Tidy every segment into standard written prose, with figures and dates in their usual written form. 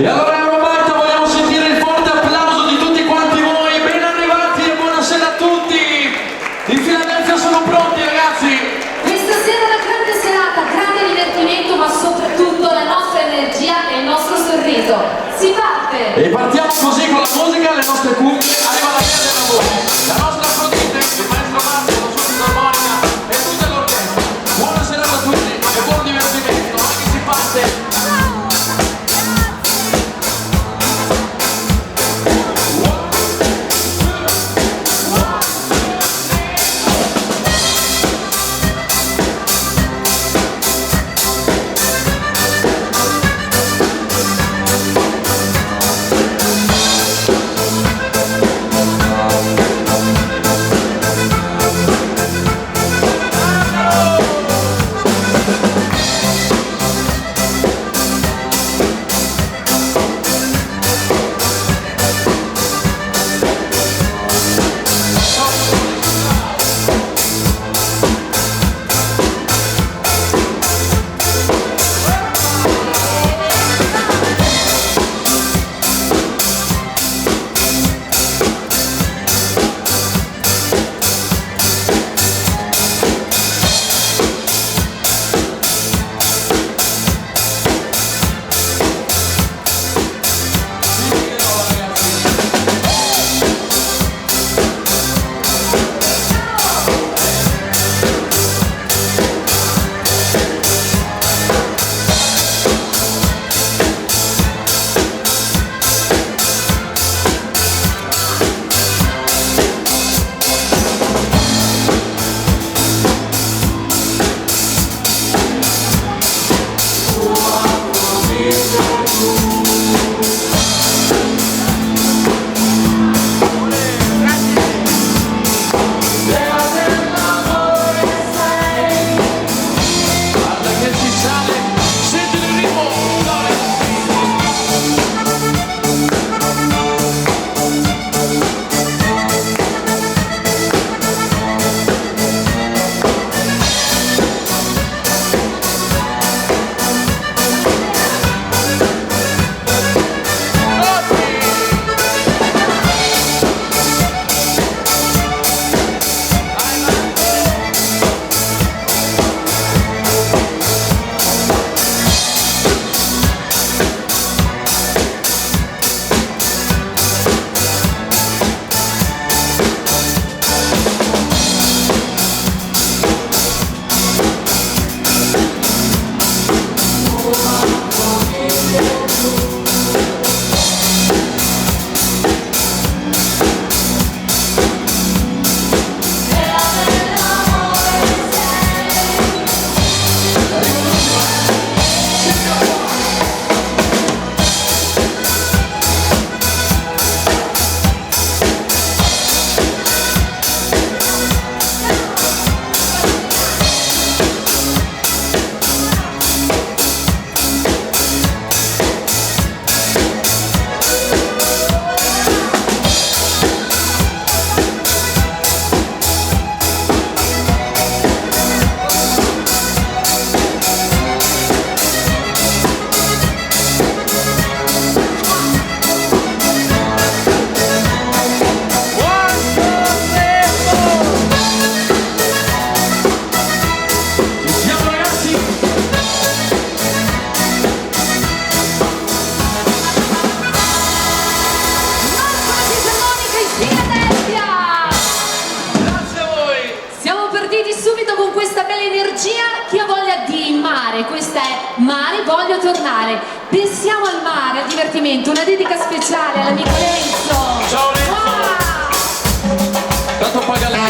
E allora Roberto, vogliamo sentire il forte applauso di tutti quanti voi. Ben arrivati e buonasera a tutti. In Filadelfia sono pronti, ragazzi. Questa sera è una grande serata, grande divertimento, ma soprattutto la nostra energia e il nostro sorriso. Si parte! E partiamo così con la musica, le nostre cuffie, arriva la via della voce. La nostra frontite, il maestro Marzio, la sua fisarmonica e tutta l'orchestra. Buona serata a tutti e buon divertimento. Anche si parte. Subito con questa bella energia, chi ha voglia di mare, questa è Mare, voglio tornare. Pensiamo al mare, al divertimento, una dedica speciale all'amico Lenzo. Ciao Lenzo! Tanto paga lei.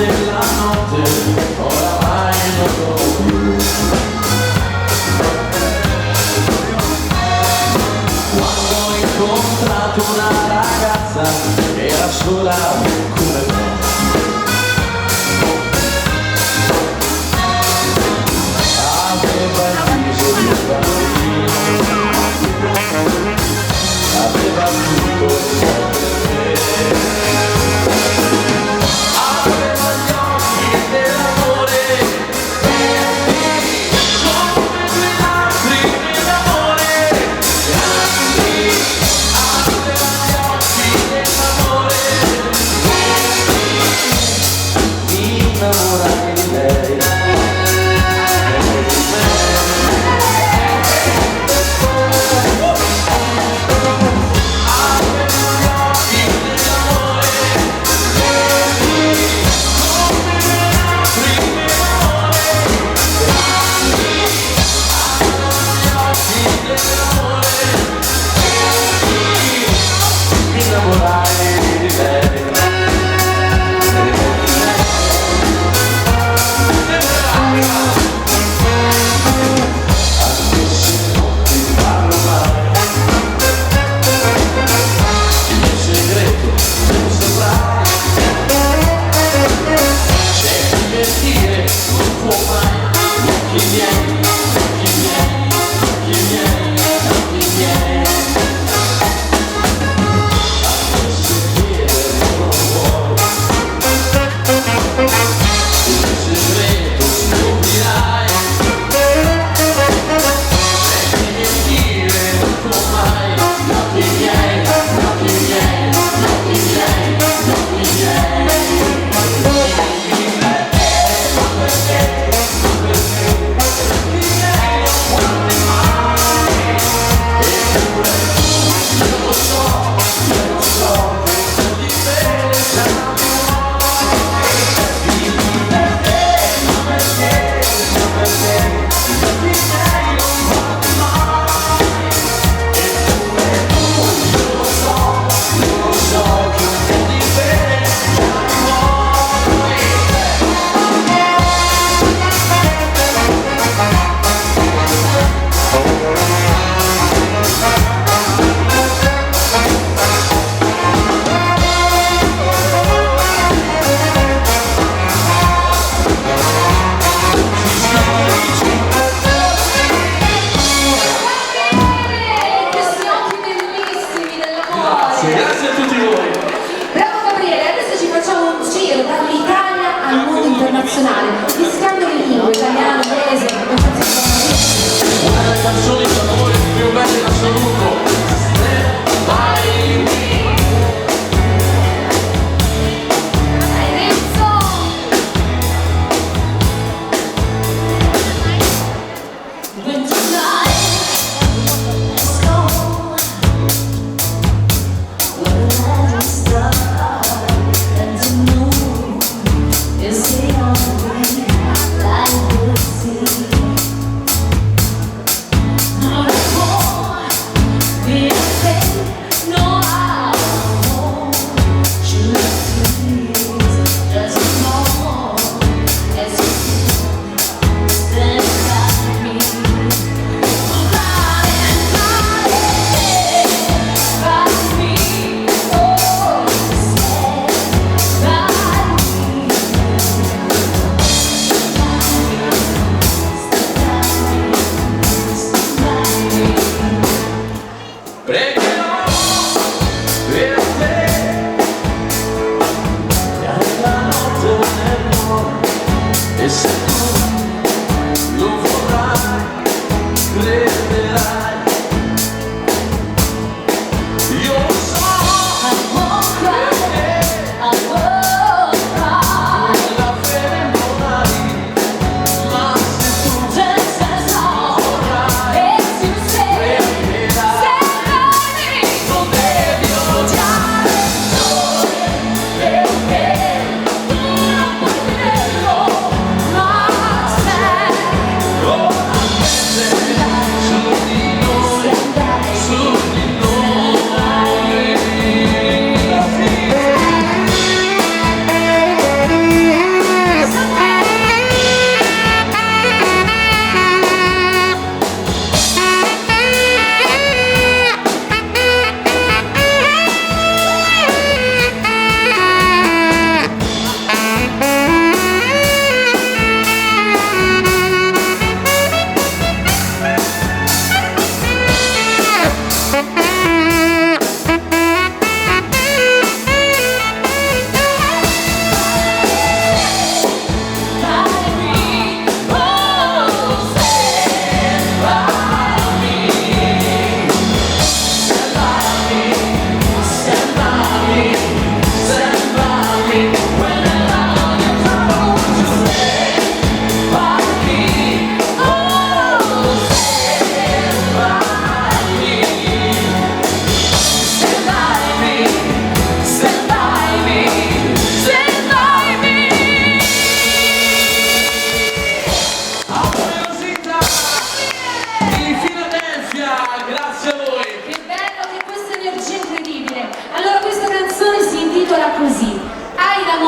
della notte, oramai non dormo più. Quando ho incontrato una ragazza che era sola come me, aveva il viso di un bambino, aveva tutto per me, aveva gli occhi dell'amore verdi come due lampi dell'amore grandi, aveva gli occhi dell'amore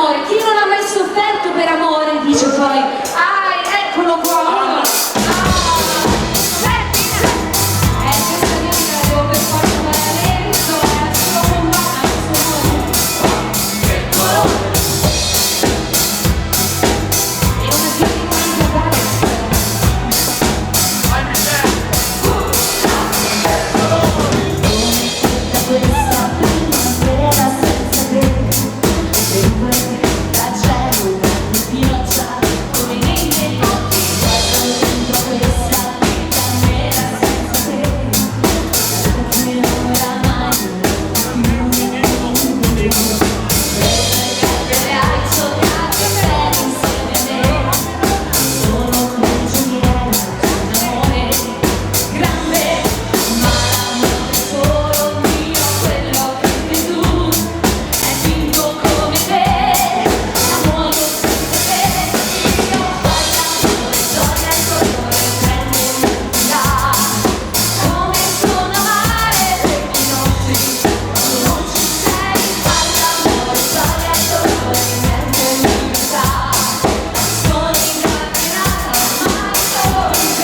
l'amore, chi non ha mai sofferto per amore dice poi, eccolo qua. Questa mia vita la devo per forza fare lento, solo con mano, che colore. E una più di quanto basta. Questa primavera senza te, sempre da cielo, pioggia, come nei miei occhi, guardo dentro questa vita nera senza te, perché oramai non più. Le hai sognate bene insieme a me, sono prigioniera di un amore grande, ma l'amore è solo mio, quello che sei tu, è finto come te, amore senza te, io fai l'amore, gioia e dolore, prende l'identità, come sono amare le mie notti, quando non ci sei, fai l'amore, gioia e dolore, prende l'identità, sono incamminata ormai con te.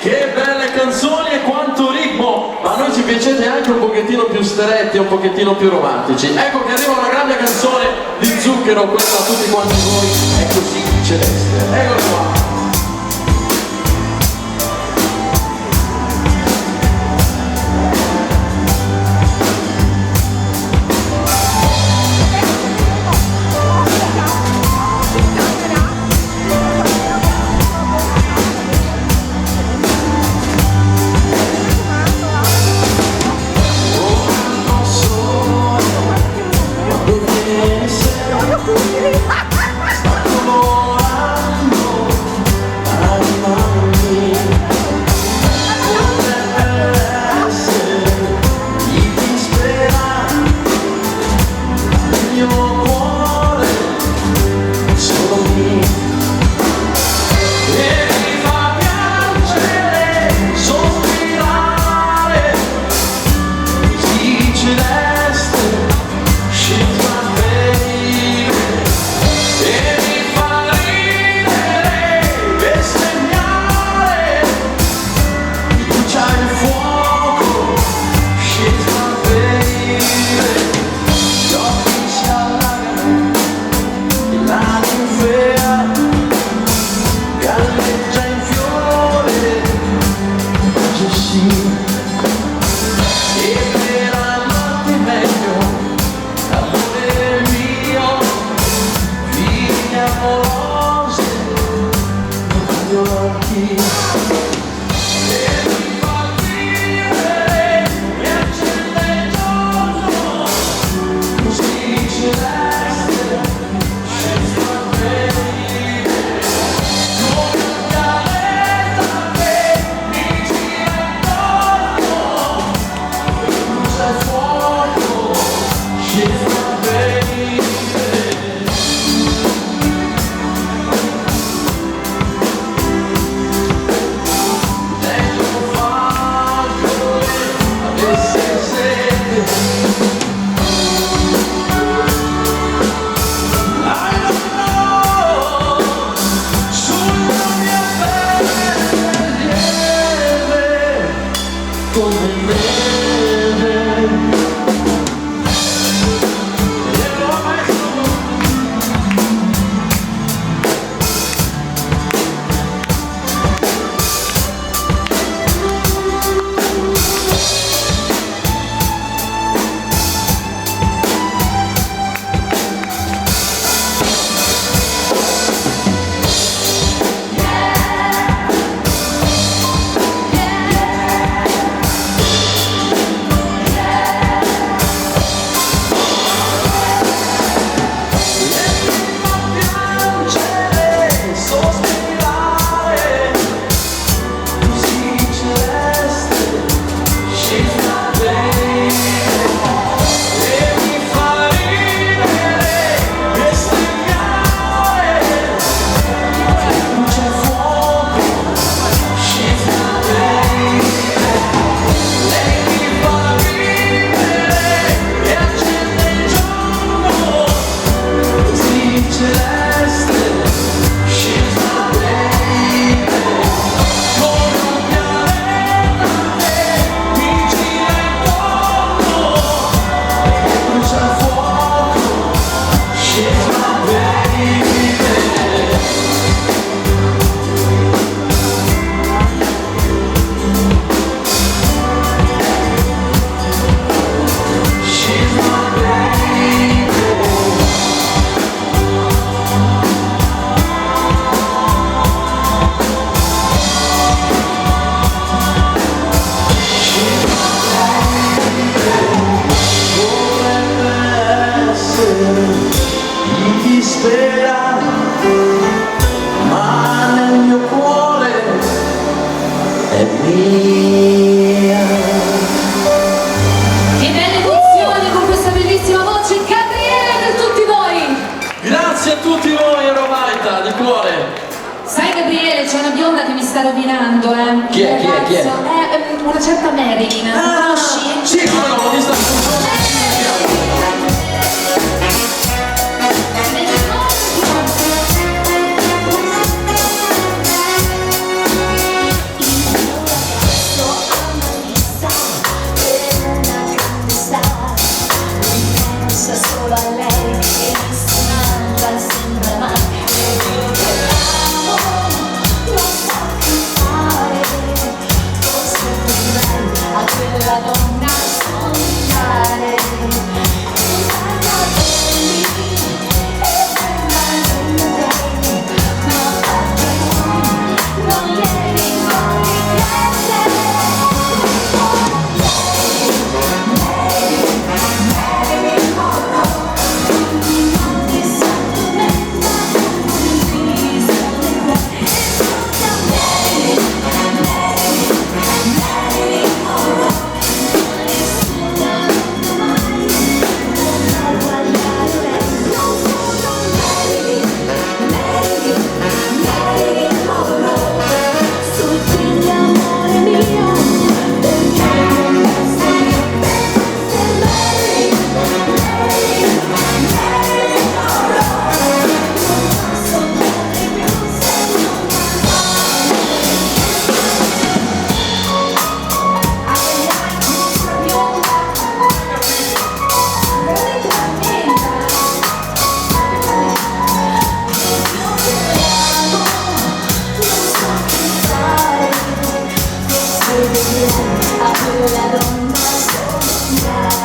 Che belle canzoni e quanto ritmo! Ma a noi ci piacete anche un pochettino più stretti, un pochettino più romantici. Ecco che arriva una grande canzone di Zucchero, questa a tutti quanti voi è così celeste. Eccolo qua! di chi spera, ma nel mio cuore è mia. Che belle emozioni con questa bellissima voce, Gabriele, per tutti voi! Grazie a tutti voi, Euromaita, di cuore. Sai Gabriele, c'è una bionda che mi sta rovinando, eh? Chi è? Chi è? Chi è? Una certa Marilyn, conosci? Sì, come no, l'ho vista sul solo a lei e nessun'altra sembra mai. Io che l'amo, lo so che fare. Forse potrei a quella donna sognare. Guarda lì e permanente, ma perché non glieli vuoi credere? A quella donna sognare.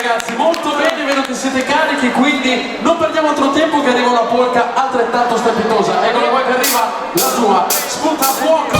ragazzi, molto bene, vedo che siete carichi, quindi non perdiamo altro tempo che arriva una polka altrettanto strepitosa. Eccola qua che arriva la sua, spunta a fuoco!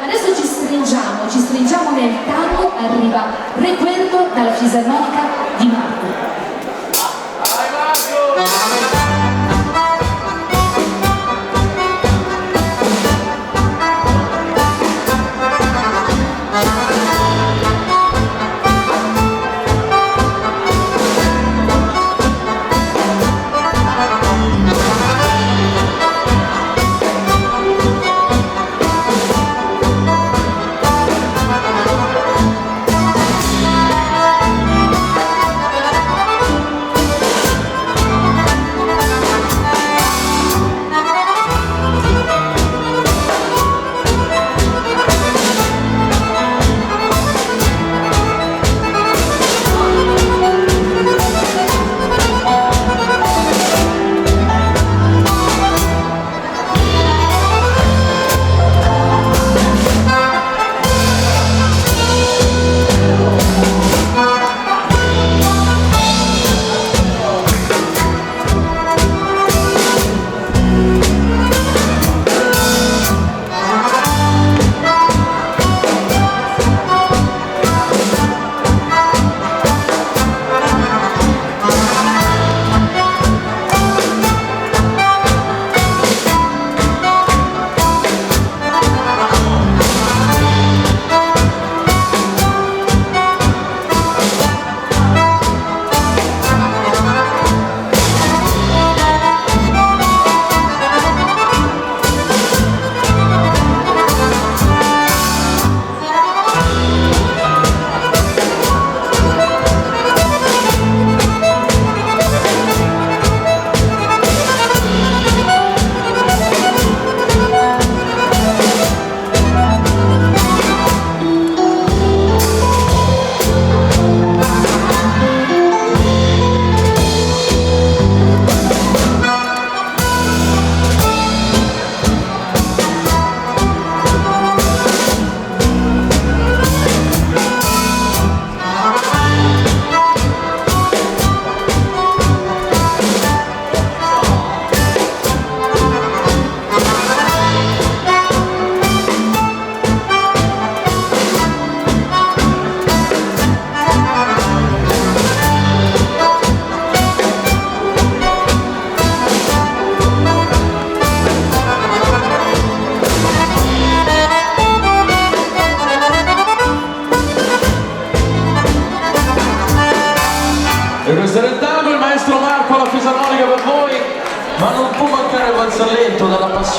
Adesso ci stringiamo nel tango, arriva Recuerdo dalla fisarmonica di Marco.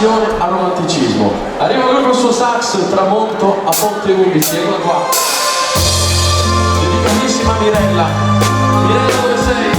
passione al romanticismo. Arriva lui col suo sax, tramonto a Ponte 11, eccola qua. Dedicatissima a Mirella. Mirella, dove sei?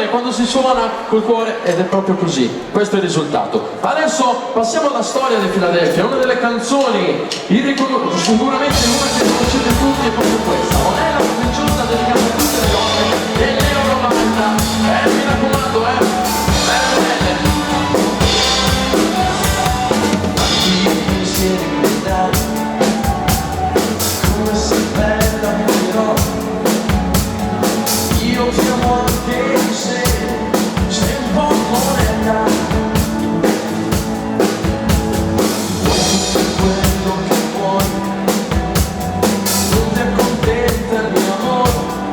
Quando si suona col cuore ed è proprio così, questo è il risultato. Adesso passiamo alla storia di Philadelphia, una delle canzoni sicuramente una che conoscete tutti è proprio questa, non è la capricciosa dedicata a tutte le donne dell'Euro 90, mi raccomando, belle belle. Quanti pensieri mi dai, come sei bella però, io ti amo anche se sei un po' moneta. Vuoi tutto quello che vuoi, non ti accontenta il mio amore.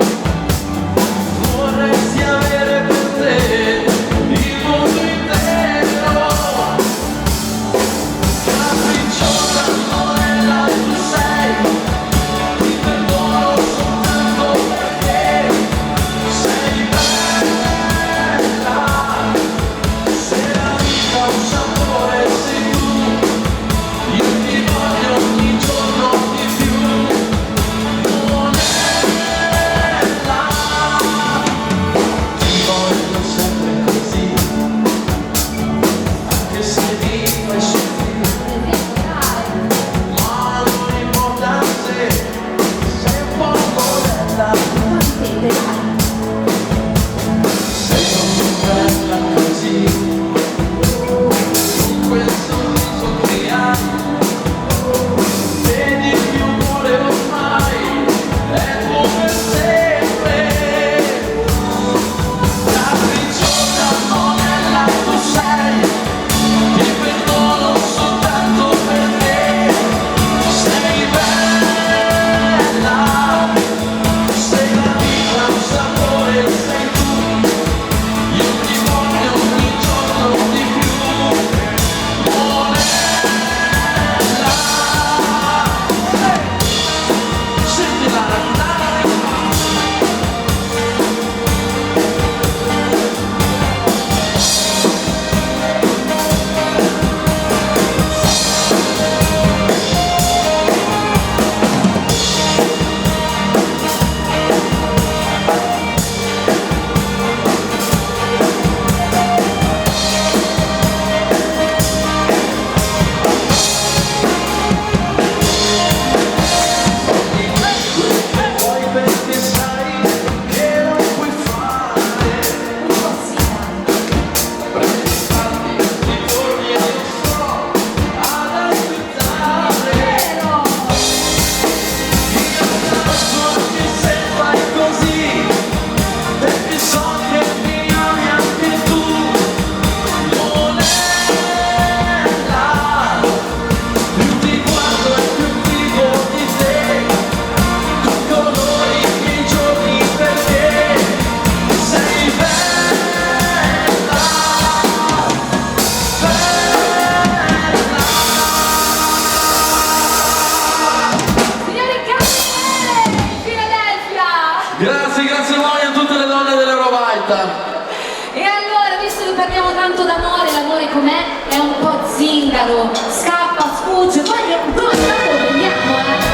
sapete com'è? È un po' zingaro, scappa, sfugge, poi lo prendiamo,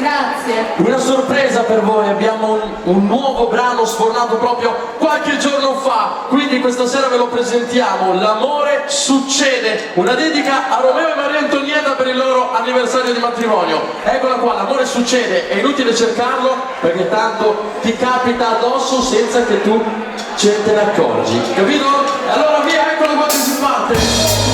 Grazie. Una sorpresa per voi, abbiamo un nuovo brano sfornato proprio qualche giorno fa, quindi questa sera ve lo presentiamo, L'amore succede, una dedica a Romeo e Maria Antonietta per il loro anniversario di matrimonio. Eccola qua, L'amore succede, è inutile cercarlo perché tanto ti capita addosso senza che tu te ne accorgi, capito? Allora via, eccolo qua che si parte.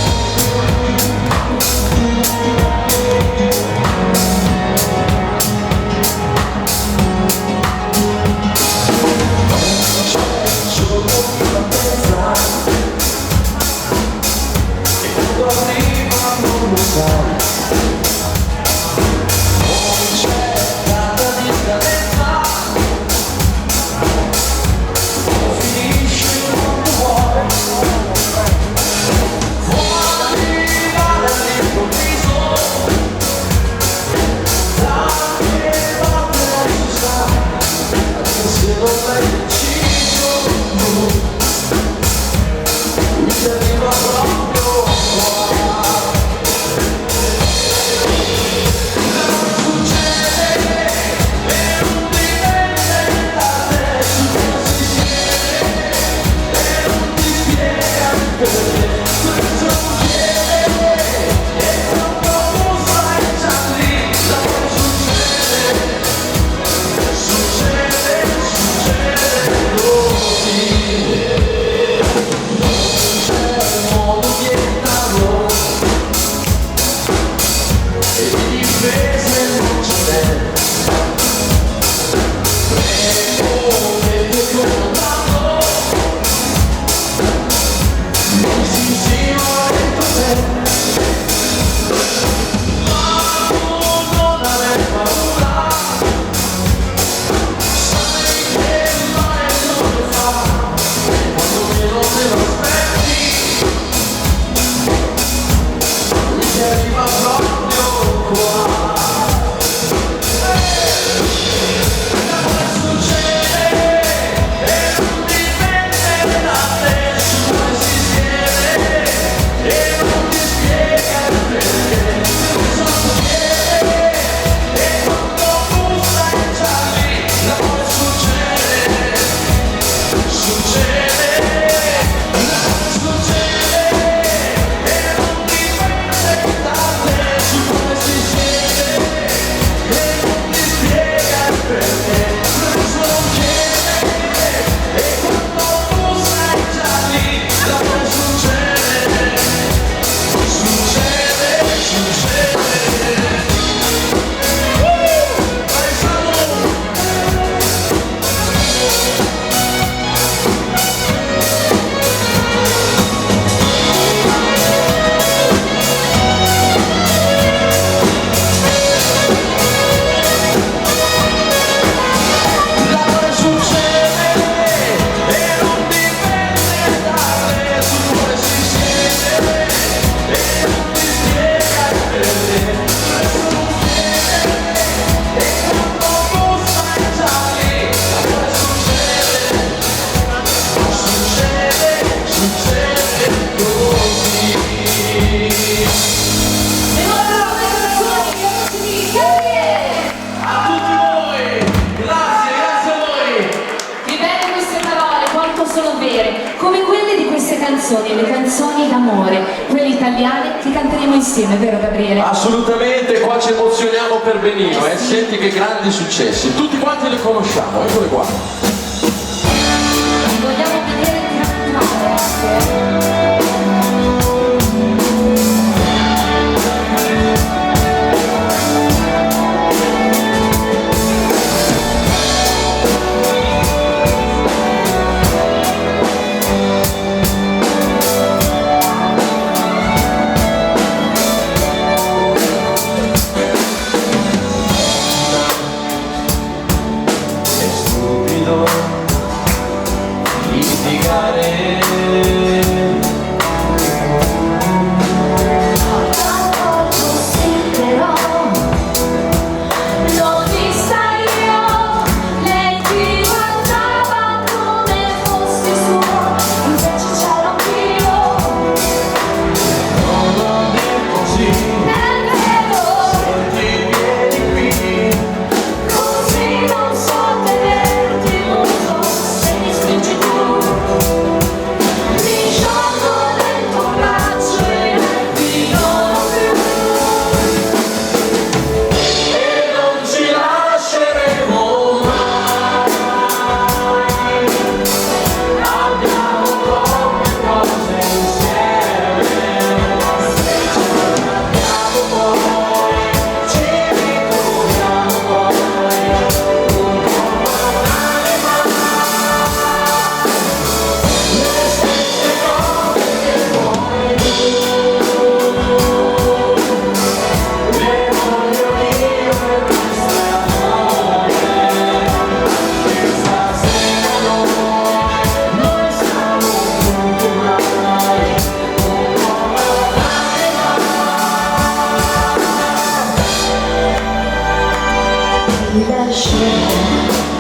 canzoni, le canzoni d'amore, quelle italiane che canteremo insieme, vero Gabriele? Assolutamente, qua ci emozioniamo per benino, sì. Senti che grandi successi, tutti quanti le conosciamo, eccole qua. Li vogliamo vedere cantare.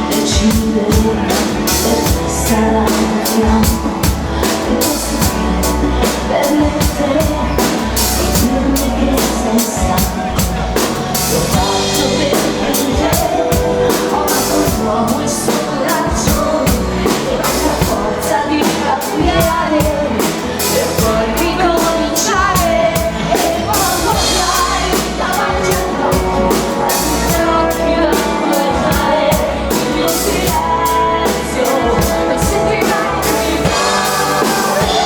Decidere e sarà il fianco che posso dire per mettere e dirmi che sei stanco. L'ho fatto per te, ho amato l'uomo e il suo coraggio e la forza di cambiare per poi ricominciare e quando hai davanti agli occhi da guardare il mio silenzio e sentirai gridare.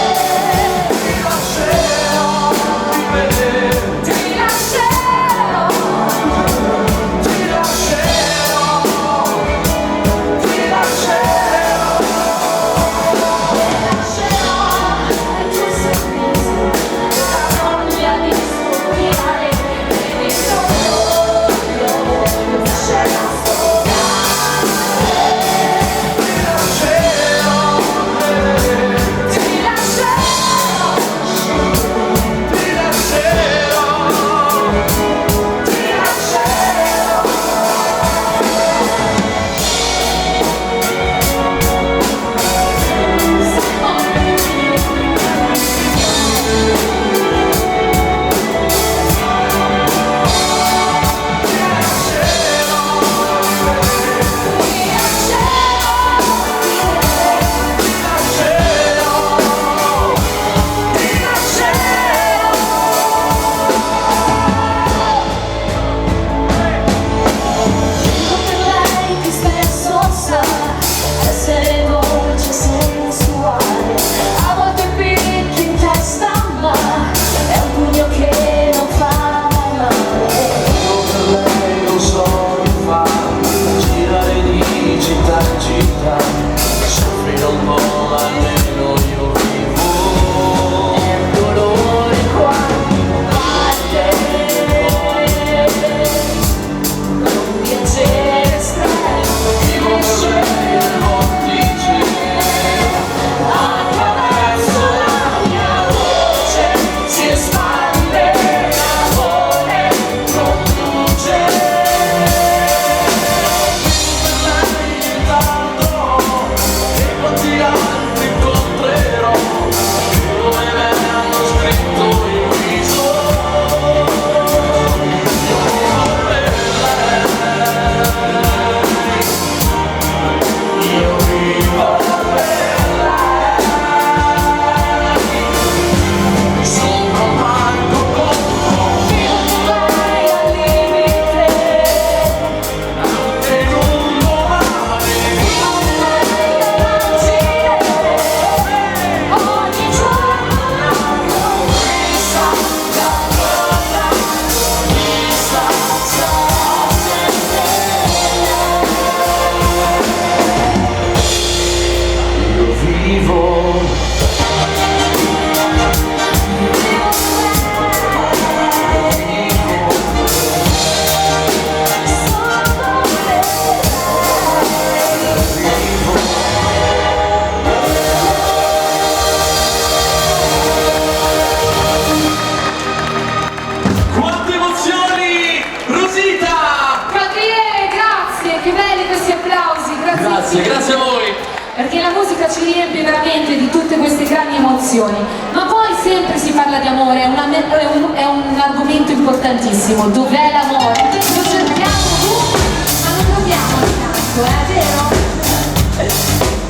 grazie a voi. Perché la musica ci riempie veramente di tutte queste grandi emozioni, ma poi sempre si parla di amore, è un argomento importantissimo. Dov'è l'amore? Lo cerchiamo ovunque, ma non troviamo accanto, è vero?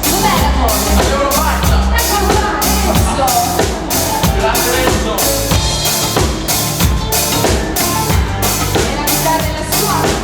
Dov'è l'amore? Allora basta. Eccolo là, Renzo! Grazie Renzo. E la chitarra è la sua.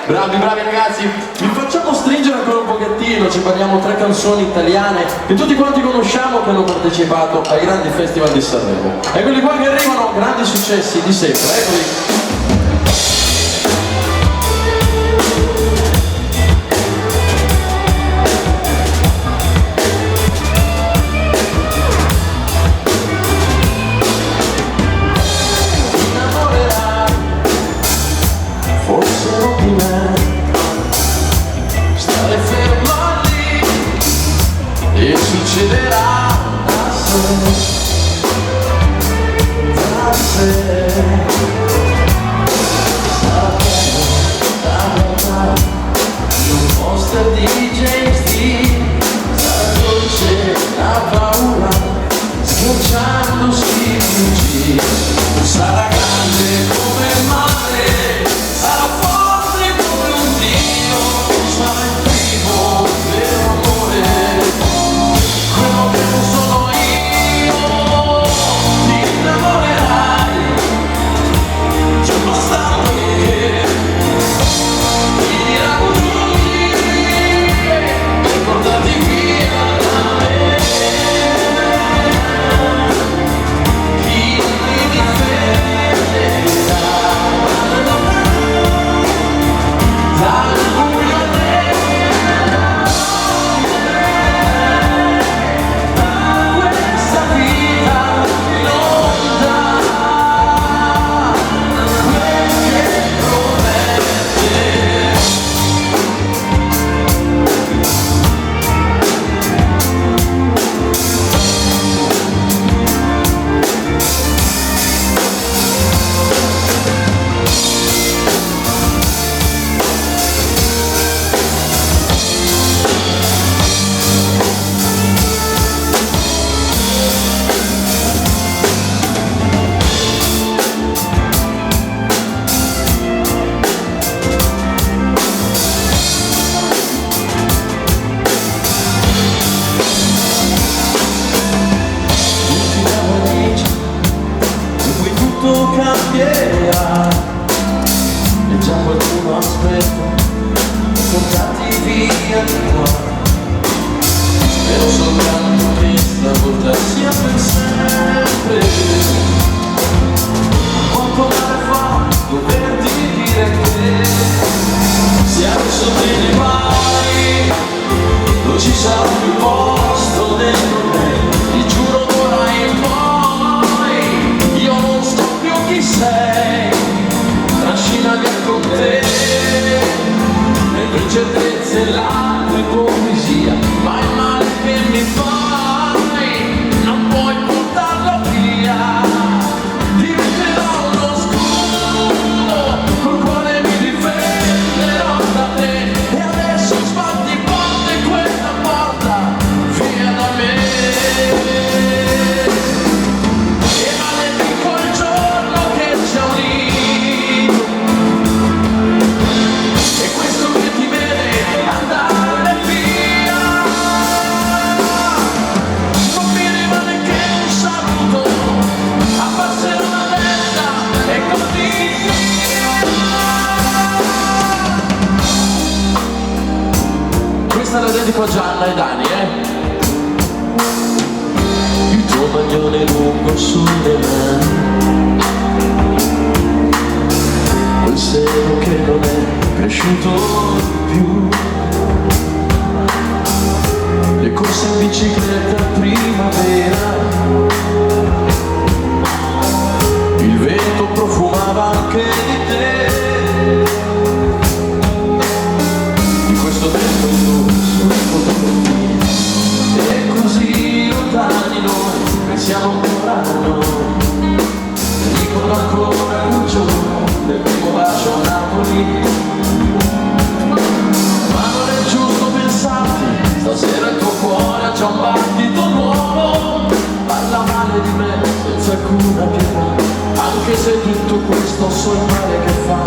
Bravi, bravi ragazzi, vi facciamo stringere ancora un pochettino, ci parliamo 3 canzoni italiane che tutti quanti conosciamo, che hanno partecipato ai grandi festival di Sanremo. E quelli qua che arrivano, grandi successi di sempre, eccoli. E succederà da sé, dedico a Gianna e Dani, Il tuo maglione lungo sulle mani, quel seno che non è cresciuto più, le corse in bicicletta a primavera, il vento profumava anche di te, di questo tempo sulle fotografie, e così lontani noi pensiamo ancora a noi. Ricordo ancora quel giorno del primo bacio a Napoli, ma non è giusto pensarti, stasera il tuo cuore ha già un battito nuovo, parla male di me senza alcuna pietà, anche se tutto questo so il male che fa.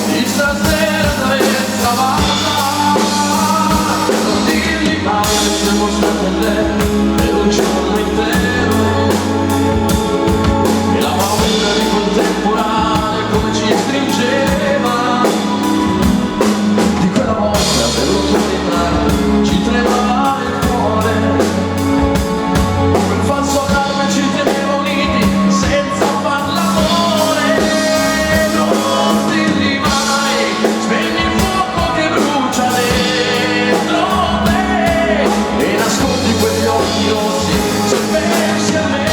Di stasera traversa vada, non dirgli mai che siamo stati a lei per un giorno intero, e la paura di quel temporale come ci stringeva, di quella volta per l'autunno ci tremava il cuore, quel falso allarme ci teneva uniti senza far l'amore. Non dirgli mai, spegni il fuoco che brucia dentro te e nascondi quegli occhi rossi se pensi a me.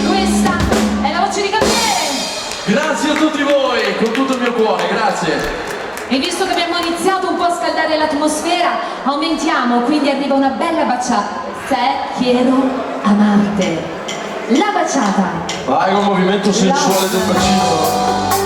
Questa è la voce di Gabriele. Grazie a tutti voi, con tutto il mio cuore, grazie. E visto che abbiamo iniziato un po' a scaldare l'atmosfera, aumentiamo, quindi arriva una bella baciata. Se quiero amarte. La baciata. Vai con il movimento sensuale del bacino.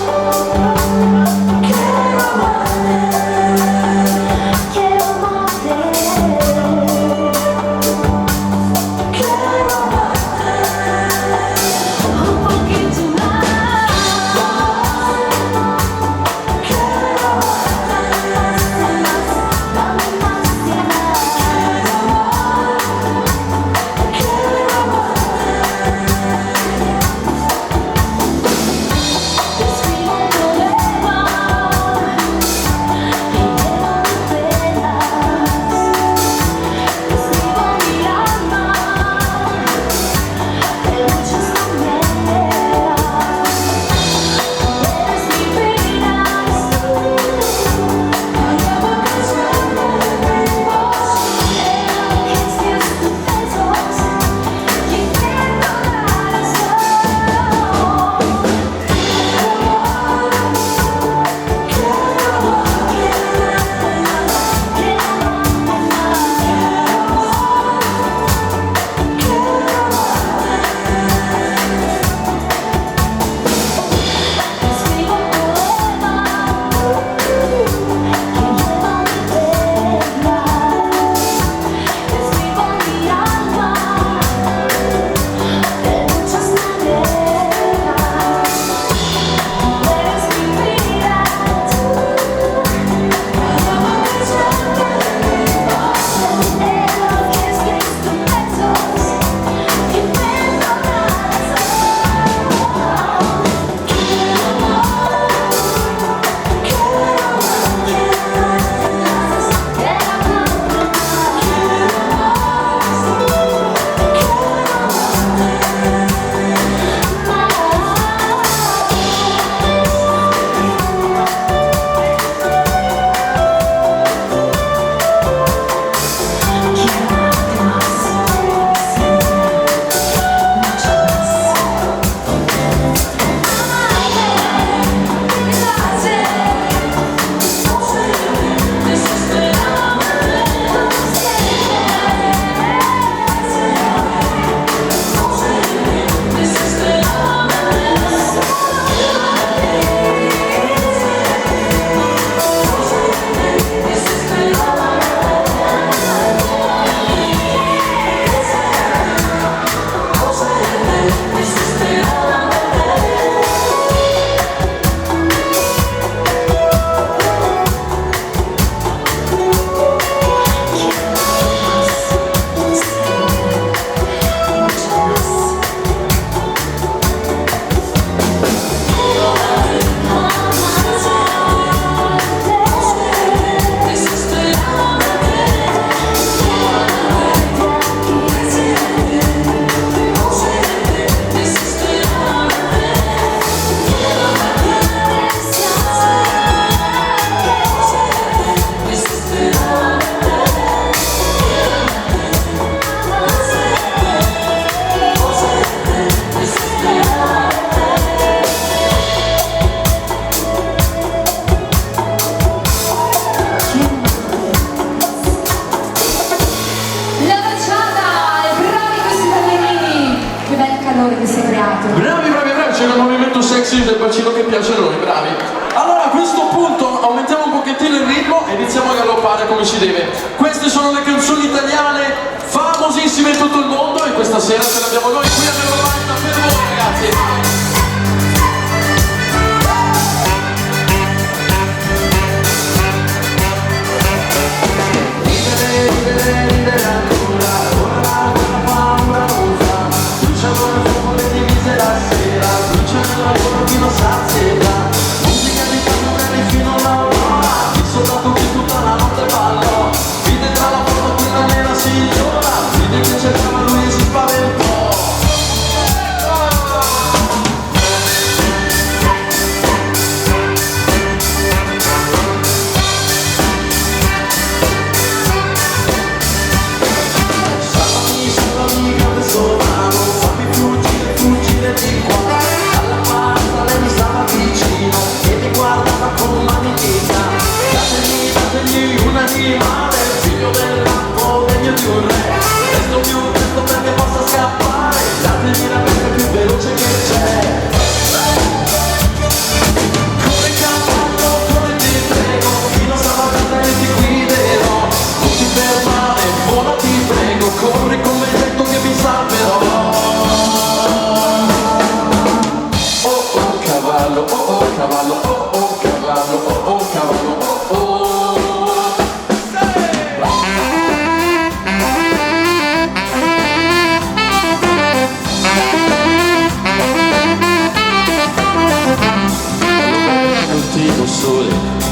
fare come si deve. Queste sono le canzoni italiane famosissime in tutto il mondo e questa sera ce l'abbiamo noi qui a Nevermind per voi, ragazzi.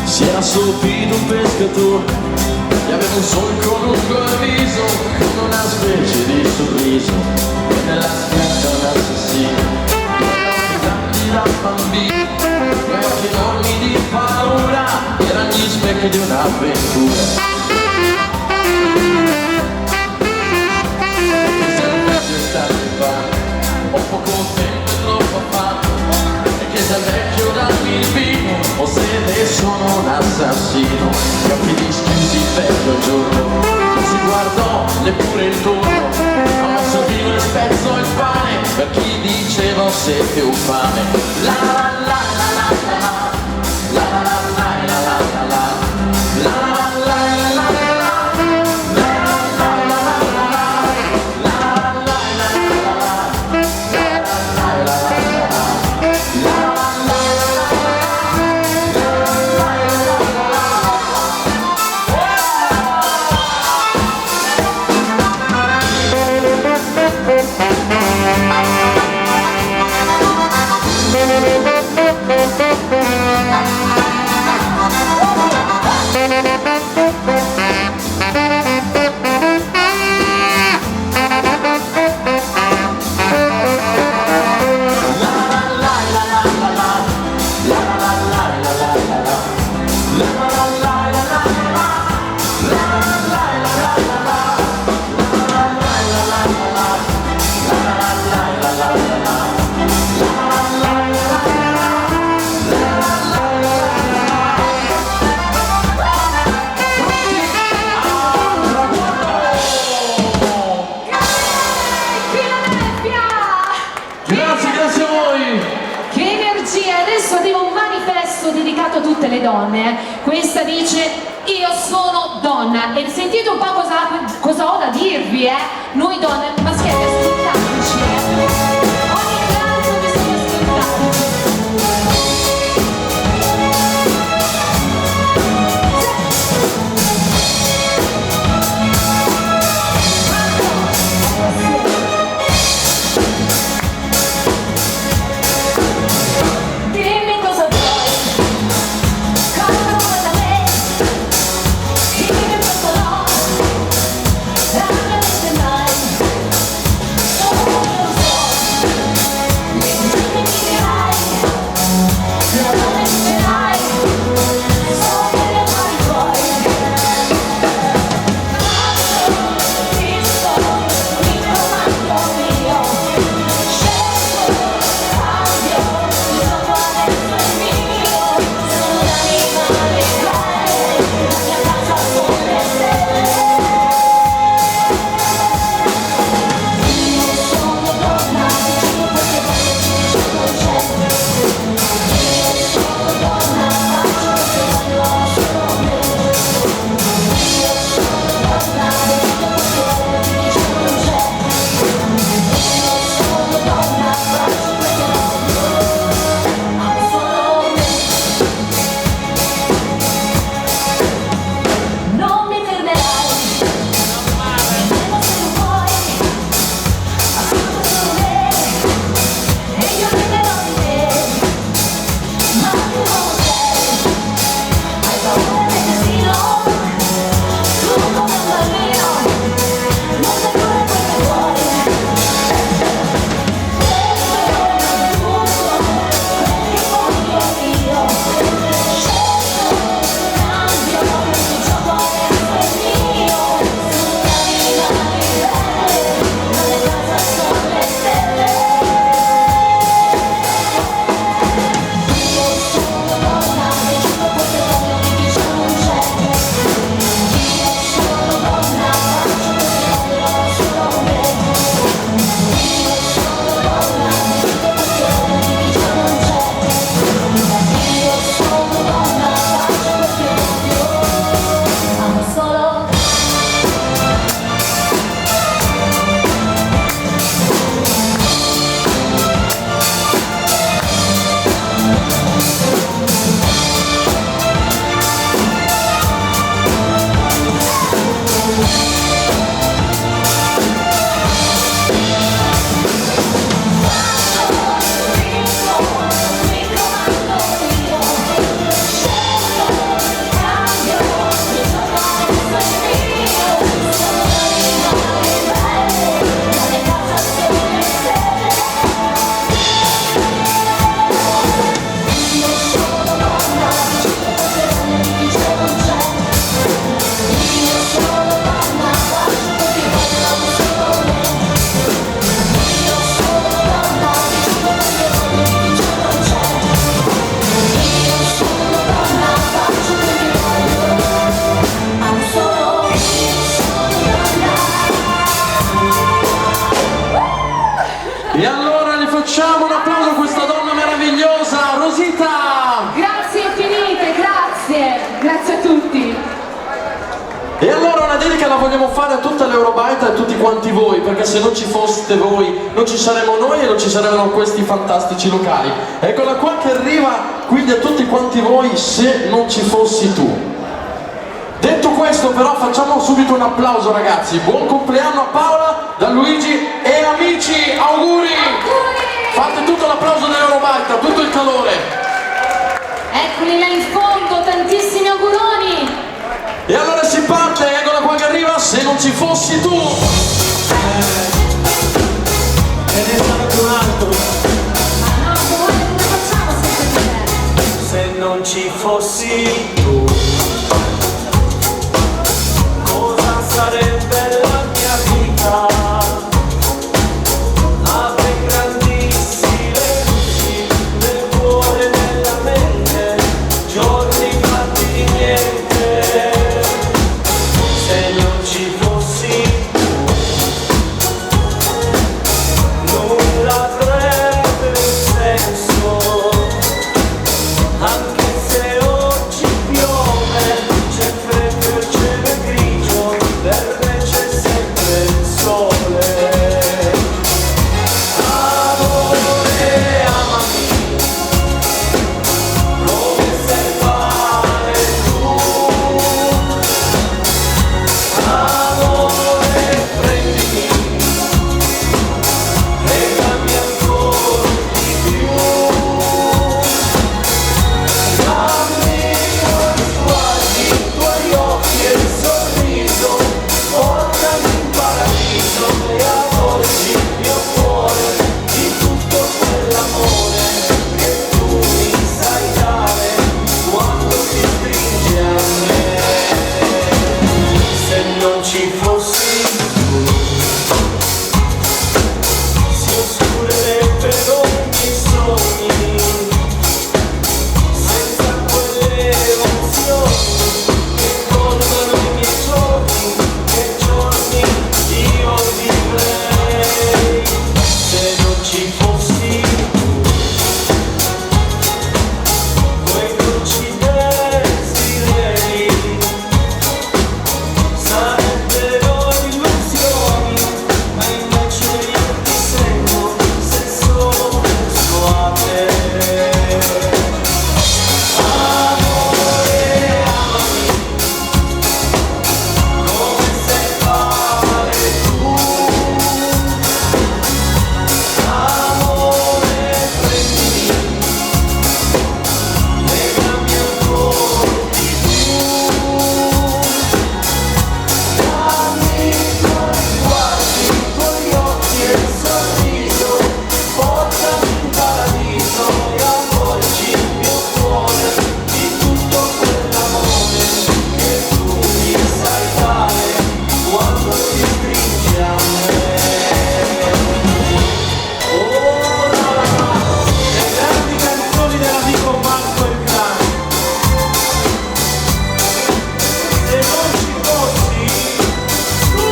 Si era sopito un pescatore, gli aveva un solco lungo il viso, con una specie di sorriso, e nella spiaggia un assassino, grandi da bambino, quei occhi enormi di paura, erano gli specchi di un'avventura. E che sempre d'estate fa, ho poco tempo e troppo fame, e che se il vecchio dammi il vino, o se ne sono un assassino. Gli occhi dischiusi per quel giorno, non si guardò neppure intorno, ho messo il vino e spezzo il pane per chi diceva se più fame. La la la la la la la la la la la la la la la la la dedicato a tutte le donne. Questa dice: io sono donna, e sentite un po' cosa ho da dirvi, noi donne maschietti, ascoltateci, ogni tanto bisogna ascoltarci. la vogliamo fare a tutta l'Eurobaita e a tutti quanti voi, perché se non ci foste voi non ci saremmo noi e non ci sarebbero questi fantastici locali. Eccola qua che arriva, quindi a tutti quanti voi, se non ci fossi tu. Detto questo però facciamo subito un applauso ragazzi, buon compleanno a Paola da Luigi e amici, auguri! Fate tutto l'applauso dell'Eurobaita, tutto il calore! Eccoli là in fondo, tantissimi auguroni! E allora si parte, eccola qua che arriva, se non ci fossi tu! Ed è stato un altro. Ma no, come facciamo senza di te? Se non ci fossi tu, cosa sarebbe la mia vita? Avrei grandissime luci nel cuore e nella mente, giorni fatti di niente. Se non ci fossi tu, nulla avrebbe senso. Anche se oggi piove, c'è freddo, il cielo è grigio, per me c'è sempre il sole. Amore, amami, come sai fare tu. Amore, prendimi, legami ancora di più. Dammi i tuoi sguardi, i tuoi occhi e il sorriso, portami in paradiso e avvolgi il mio cuore di tutto quell'amore che tu mi sai dare quando ti stringi a me. Se non ci fossi tu, si oscurerebbe ogni sogni. Senza quelle emozioni che colmano i miei giorni, che giorni io vivrei. Se non ci fossi tu, quei dolci desideri sarebbero illusioni, ma invece io ti seguo se solo penso a te. Amore, amami, come sai fare tu. Amore, prendimi, legami ancora di più. Dammi i tuoi sguardi, i tuoi occhi e il sorriso, portami in paradiso e avvolgi il mio cuore di tutto quell'amore che tu mi sai dare quando ti stringi a me. Oh la la la, le grandi canzoni dell'amico Marco il Grande. Se non ci fossi tu,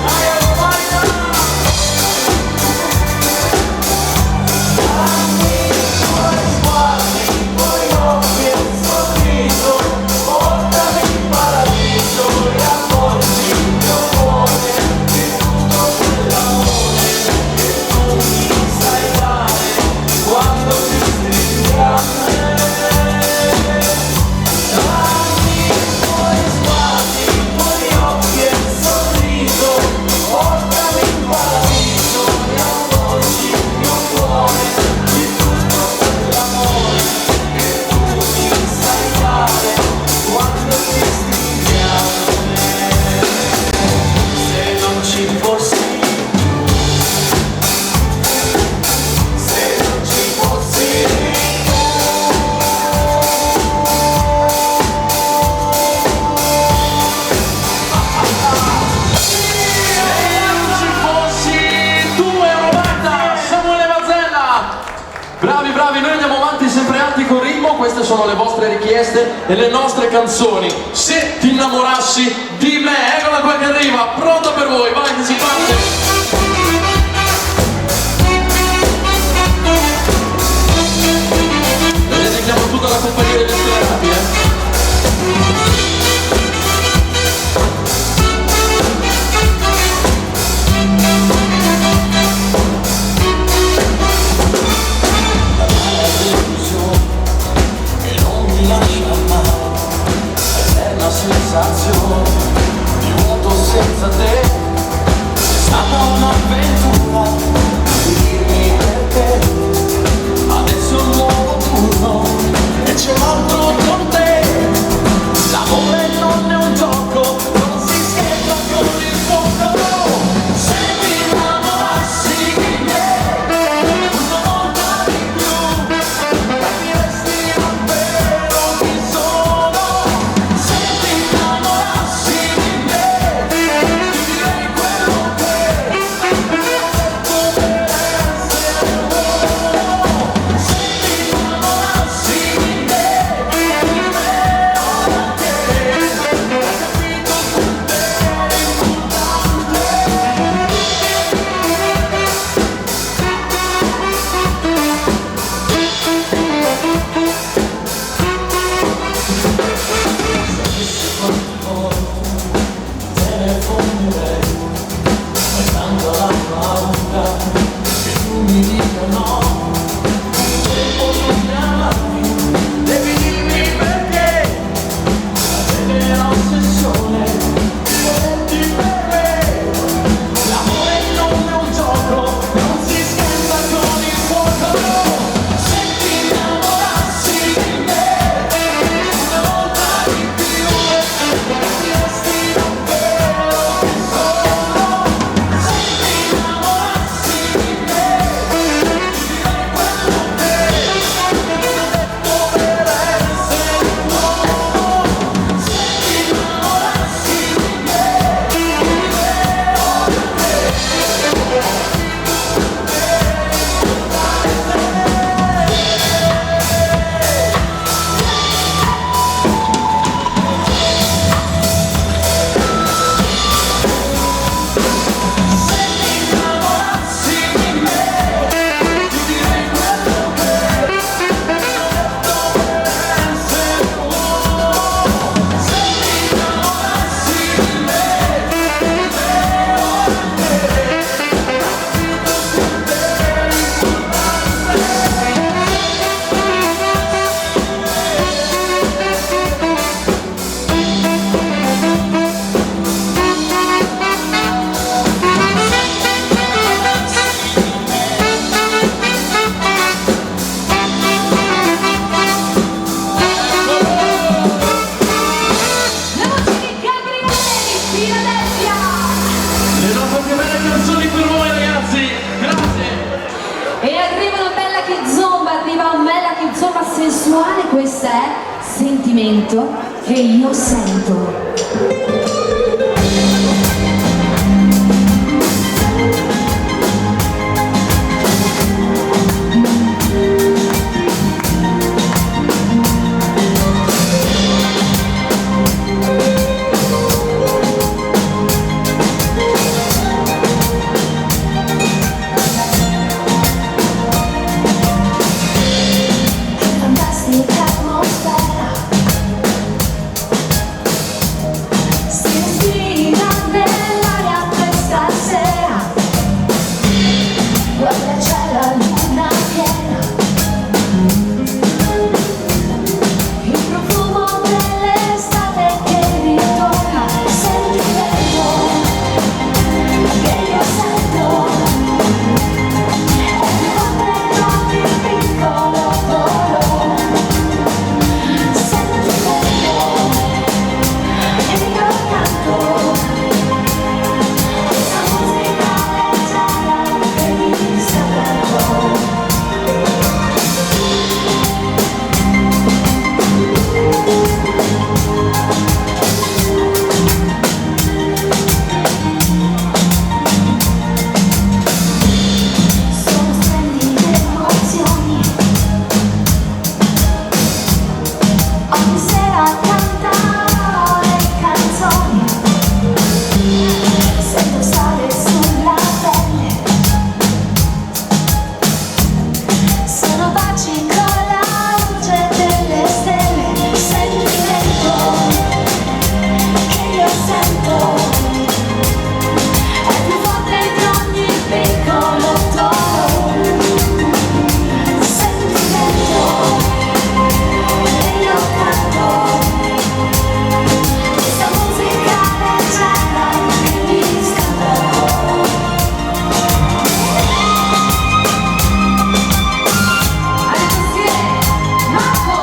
dai Eurobaita! Dammi i tuoi sguardi, i tuoi occhi e il sorriso, portami in paradiso e avvolgi il mio cuore di tutto quell'amore che tu mi sai dare quando ti stringi a me. Dammi i tuoi sguardi, i tuoi occhi e il sorriso, portami in paradiso e avvolgi il mio cuore di tutto quell'amore che tu mi sai dare quando ti stringi a me. Se non ci fossi tu, se non ci fossi tu. Eurobaita, Samuele Mazzella! Bravi, bravi, noi andiamo avanti sempre alti con ritmo, queste sono le vostre richieste e le nostre canzoni. Se ti innamorassi di me, eccola qua che arriva, pronta per voi, vai che si parte! Lo dedichiamo tutta la compagnia degli Scelerati, Sentimento che io sento. Fantastica atmosfera si respira nell'aria questa sera. Guarda, c'è la luna piena, il profumo dell'estate che ritorna. Senti il vento che io sento, è più forte di ogni piccolo dolore. Senti il vento e io canto questa musica leggera che mi sta dando. Sono splendide emozioni, ogni sera cantano le canzoni. Sento sale sulla pelle, sono baci con la luce delle stelle. Sentimento che io sento, è più forte di ogni piccolo tono. Sentimento che io canto questa musica leggera che mi scalda. Alle tastiere, Marco!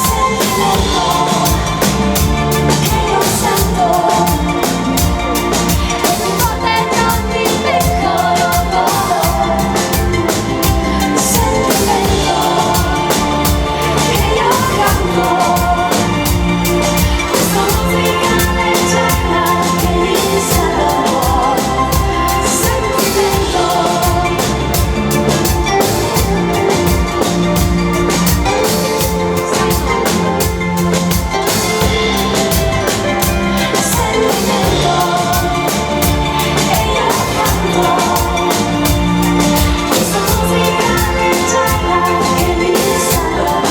Sentimento che io sento, è più forte di ogni piccolo dolore. Sentimento che io canto questa musica leggera che mi scalda il cuore. Sentimento. Sentimento che io canto questa musica leggera che mi scalda il cuore. Sentimento.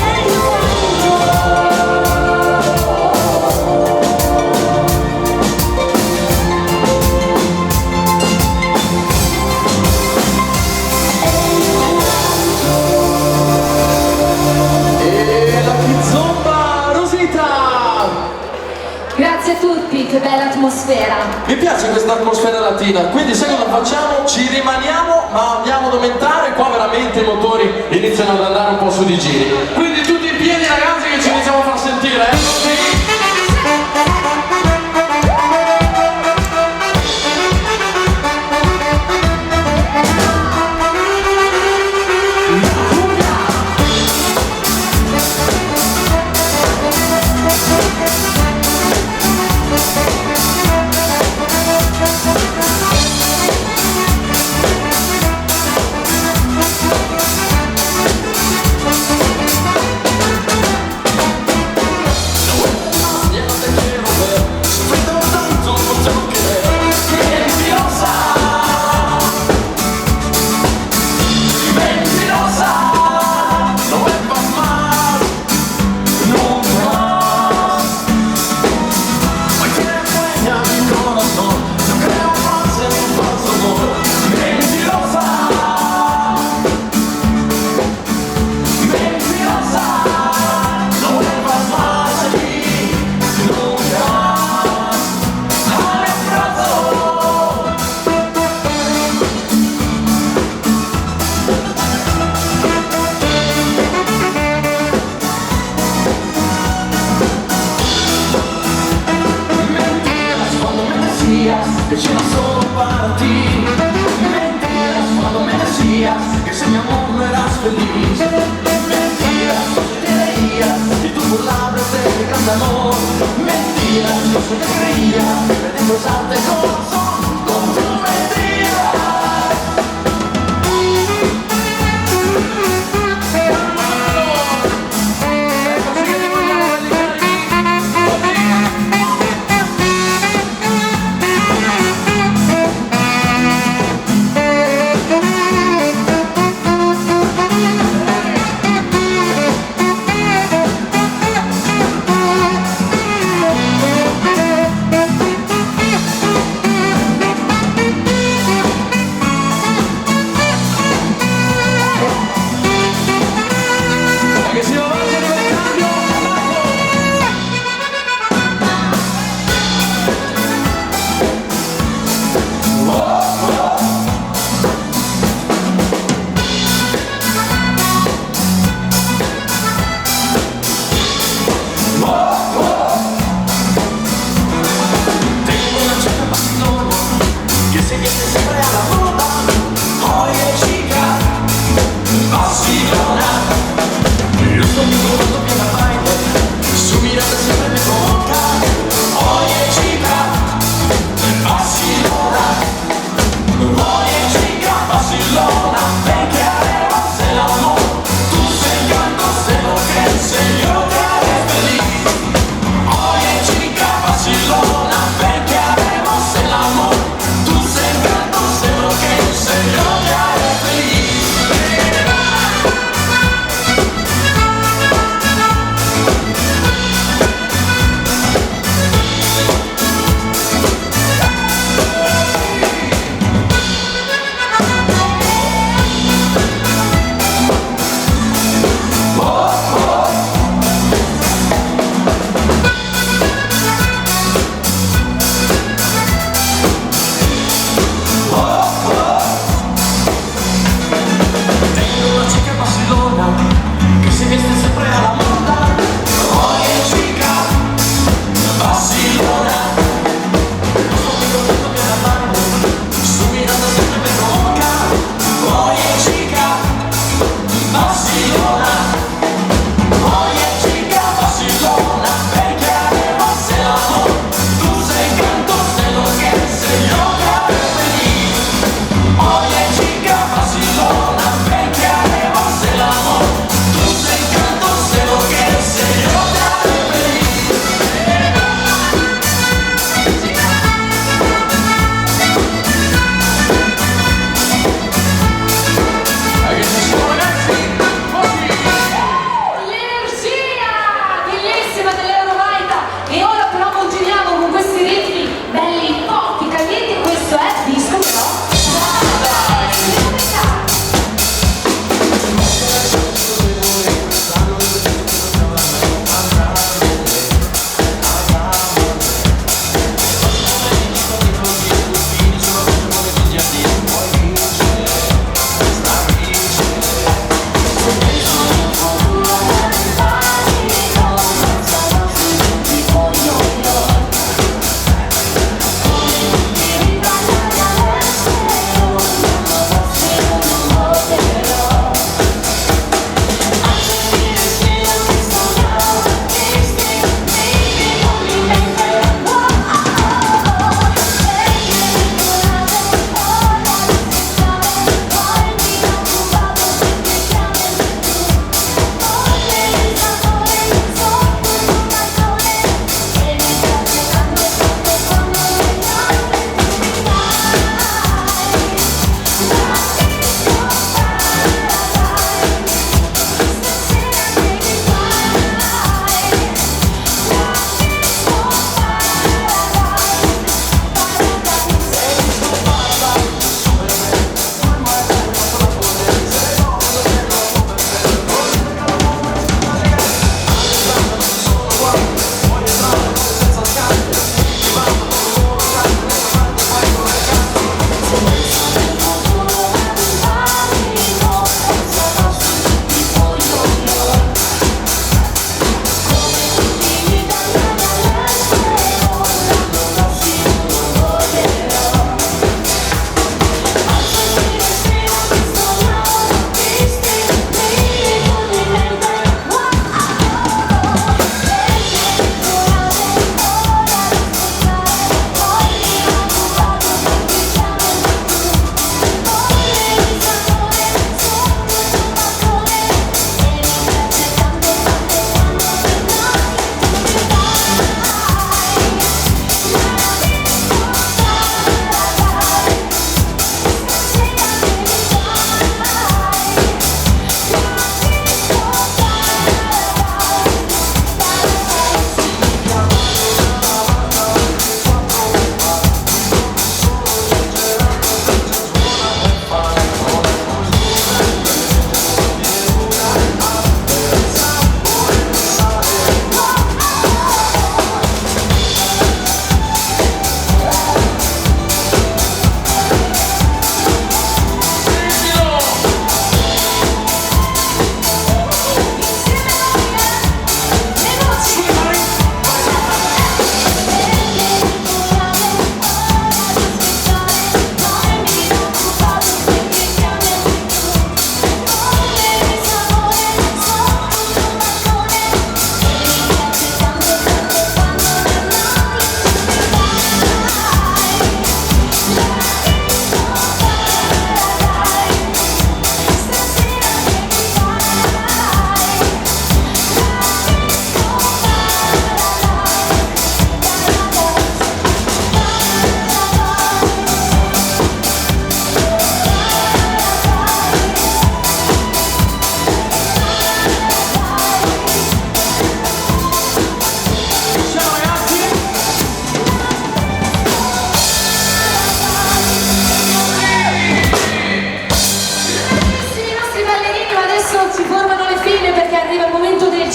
E io E la Kizomba Rosita! Grazie a tutti, che bella atmosfera! Mi piace questa atmosfera latina, quindi sai cosa facciamo? Ci rimaniamo, ma andiamo ad aumentare, qua veramente i motori iniziano ad andare un po' su di giri. Quindi tutti in piedi ragazzi che ci iniziamo a far sentire,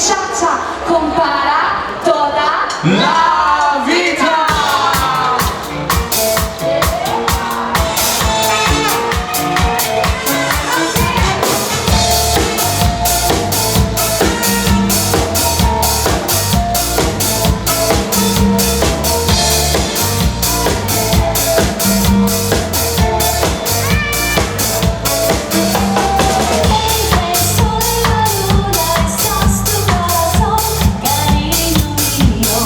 muchacha compara toda La vita! El sol y la luna estás tu corazón, cariño mío.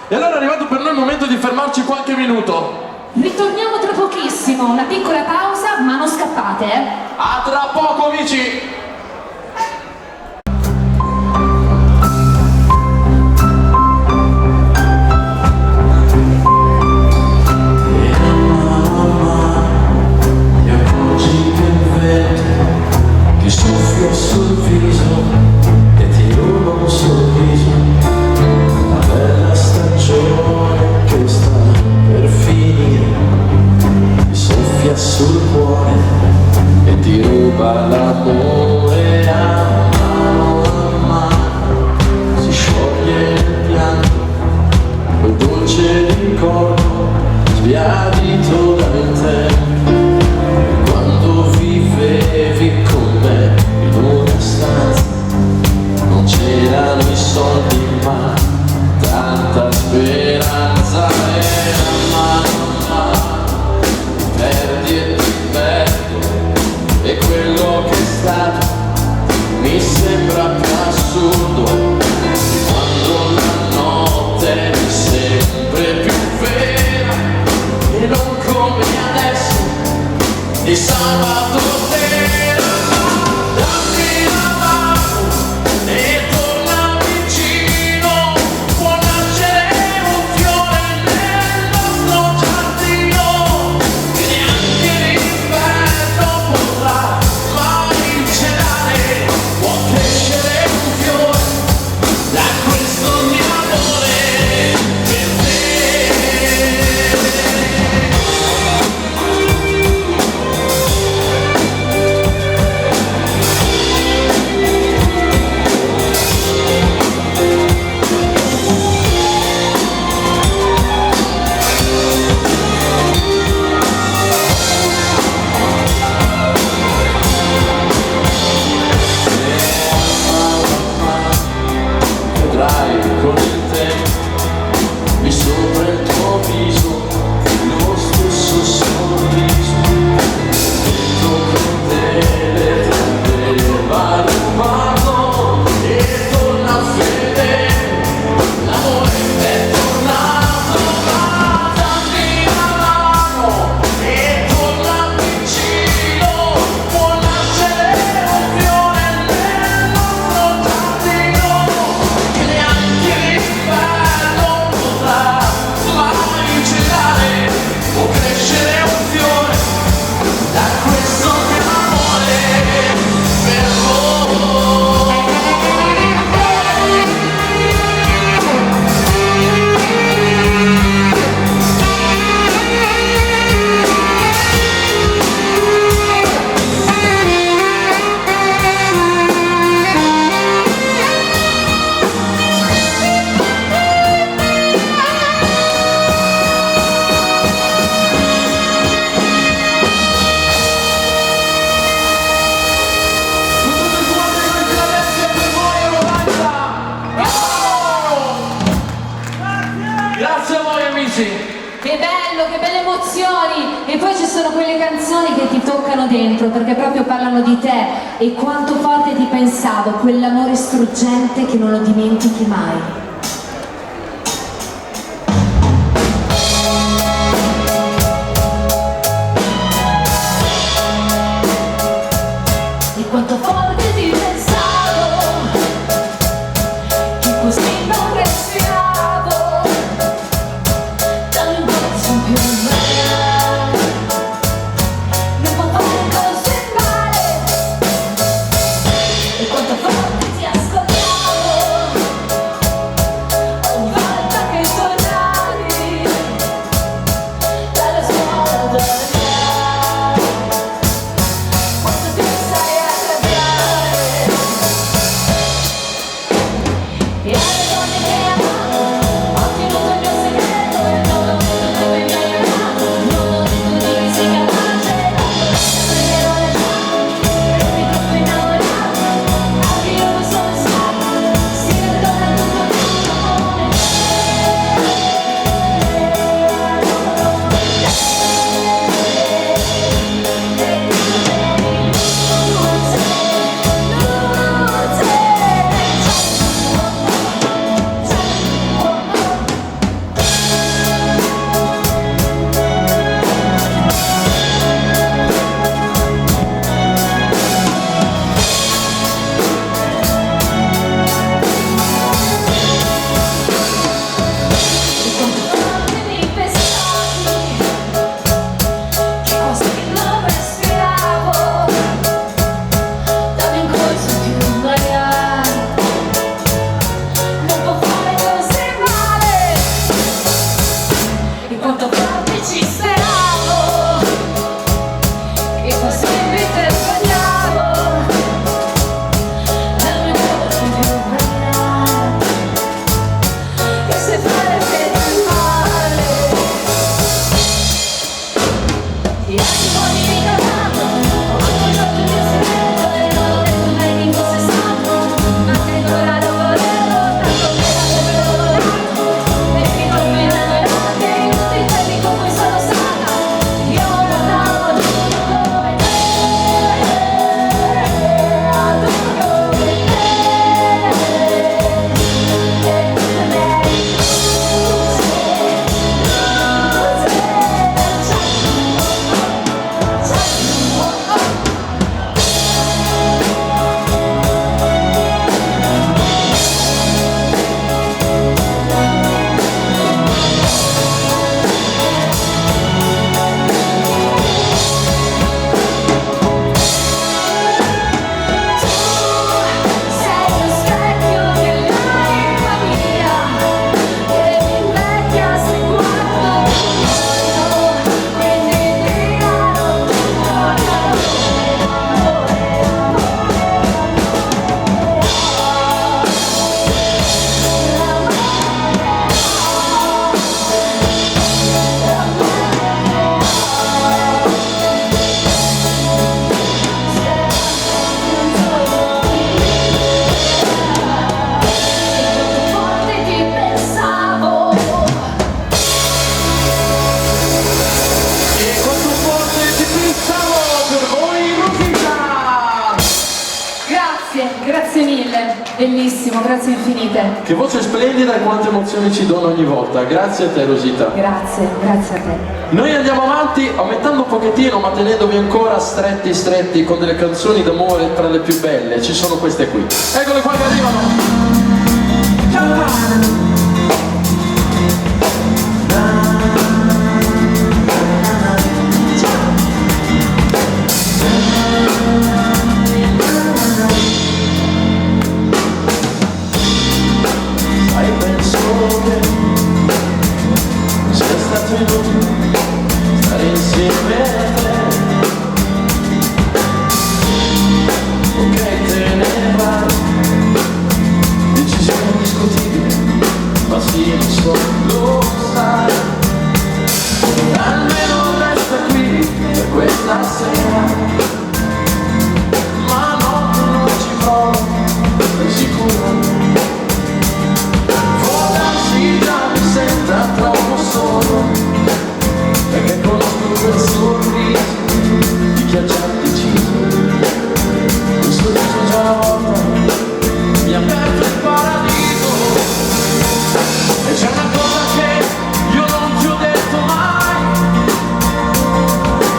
E allora è arrivato per noi il momento di fermarci qualche minuto. Ritorniamo tra pochissimo, una piccola pausa, ma non scappate, eh? A tra poco, amici! Che soffia sul viso e ti ruba un sorriso, la bella stagione che sta per finire, ti soffia sul cuore e ti ruba l'amore a mano, si scioglie il pianto, quel dolce ricordo sbiadito dal tempo. Vivevi con me in una stanza, non c'erano i soldi ma tanta speranza, era mano a mano, ti perdi e ti perdo, e quello che è stato mi sembra più assurdo, quando la notte è sempre più vera e non come adesso. Di sabato sera, dammi la mano e torna vicino, può nascere un fiore nel nostro giardino, che neanche l'inverno potrà mai celare, può crescere un fiore da questo mio amore per te. Vedrai con il tempo, mi sopra il tuo viso, lo stesso sorriso, dentro con te le tante va rubando e torna a fede, l'amore è tornato, ma dammi la mano e torna vicino, può nascere un fiore nel nostro giardino, che neanche l'inverno potrà mai celare, può crescere un fiore da questo mio amore per voi. Grazie a voi, amici! Che bello, che belle emozioni! E poi ci sono quelle canzoni che ti toccano dentro, perché proprio parlano di te e quanto forte ti pensavo, quell'amore struggente che non lo dimentichi mai. E quanto forte ti pensavo, che così non respiravo, dammi un bacio più a me, non può fare così male. E quanto forte ti ascoltavo, ogni volta che tornavi dalla scuola. Quanto più sei arrabbiato, grazie mille, bellissimo, grazie infinite. Che voce splendida e quante emozioni ci dona ogni volta. Grazie a te Rosita. Grazie, grazie a te. Noi andiamo avanti aumentando un pochettino ma tenendovi ancora stretti con delle canzoni d'amore tra le più belle. Ci sono queste qui. Eccole qua che arrivano. Sai, penso che sia stato inutile stare insieme a te. Ok, te ne vai, decisione indiscutibile, ma sì, lo sai. Almeno resta qui per questa sera, ma no, tu non ci provo, sei sicuro? Forse già mi senta troppo solo, perché conosco quel sorriso di chi ha già deciso. Quel sorriso già una volta mi ha aperto il paradiso. E c'è una cosa che io non ti ho detto mai: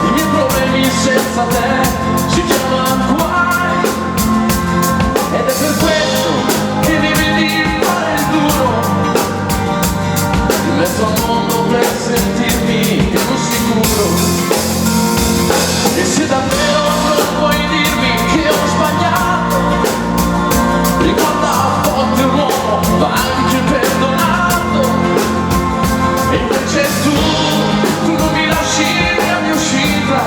i miei problemi senza te si chiamano guai. Ed è per questo che mi vedi fare il duro in mezzo al mondo per sentirmi più sicuro. E se davvero non puoi dirmi che ho sbagliato, ricorda, a volte un uomo va anche perdonato. E invece tu non mi lasci la mia uscita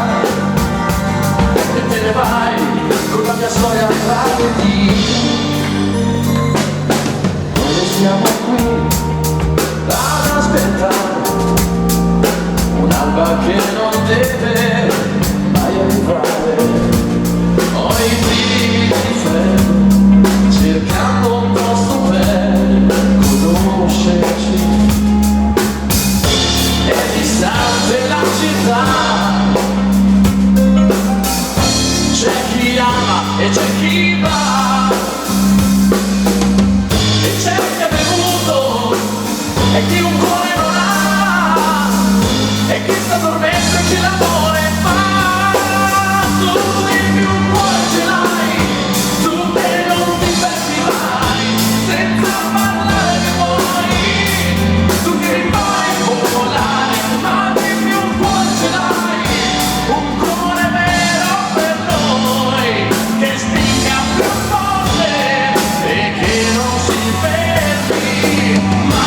e te ne vai con la mia storia tra le dita. Noi siamo qui ad aspettare un'alba che non deve mai arrivare. Ho i brividi di freddo, cercando un posto per conoscerci. È distante la città, c'è chi ama e c'è chi va, e c'è chi ha bevuto e chi un cuore non ha, e chi sta dormendo e chi l'amore fa. Tu in più un cuore ce l'hai, tu che non ti perdi mai, senza parlare che vuoi, tu che vai volare, ma in più un cuore ce l'hai, un cuore vero per noi, che spinga più forte e che non si fermi mai.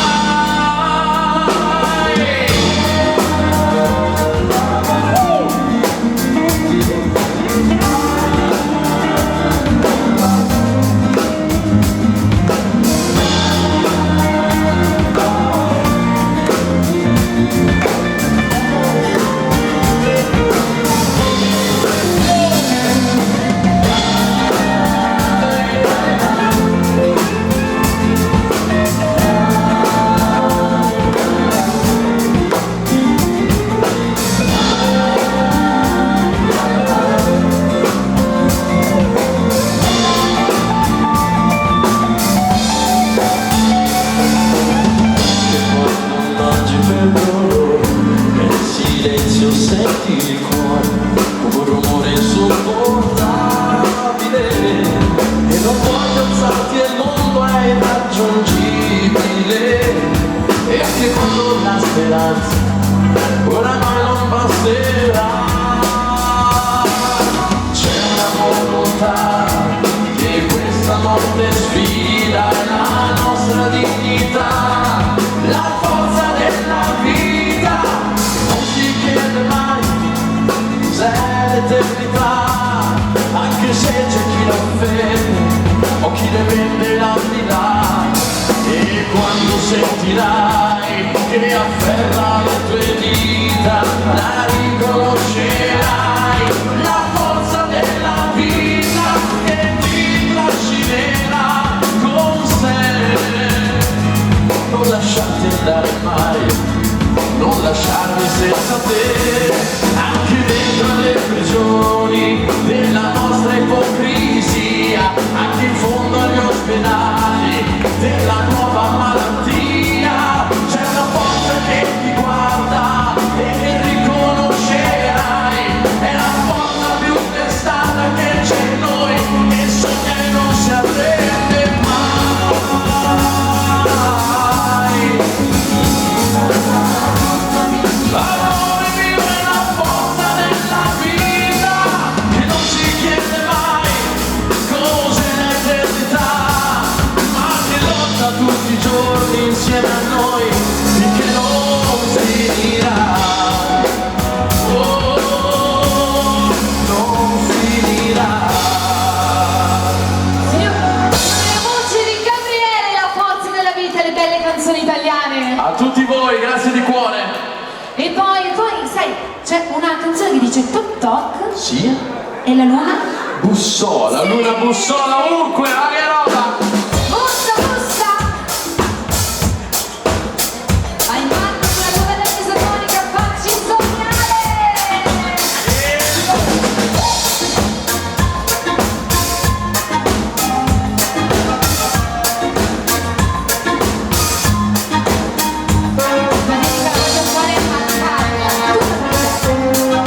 Mangi per loro, nel silenzio senti il cuore come un rumore insopportabile, e non puoi alzarti e il mondo è irraggiungibile. E anche quando la speranza oramai non basterà, c'è una volontà che questa notte sfida la nostra dignità. La forza della vita non si chiede mai cos'è l'eternità, anche se c'è chi la offende o chi le vende l'aldilà. E quando sentirai che afferra le tue dita, la riconoscerai, la forza della vita che ti trascinerà con sé. Non lasciarti andare mai, non lasciarmi senza te, anche dentro le prigioni della nostra ipocrisia, anche in fondo canzone che dice toc toc Sì? e la luna? Bussola, luna bussola ovunque, ma che roba! Bussa, bussa! Vai in mano sulla tua bella fisarmonica, facci sognare! La dedica la voglio fare a Carla, tutta per te.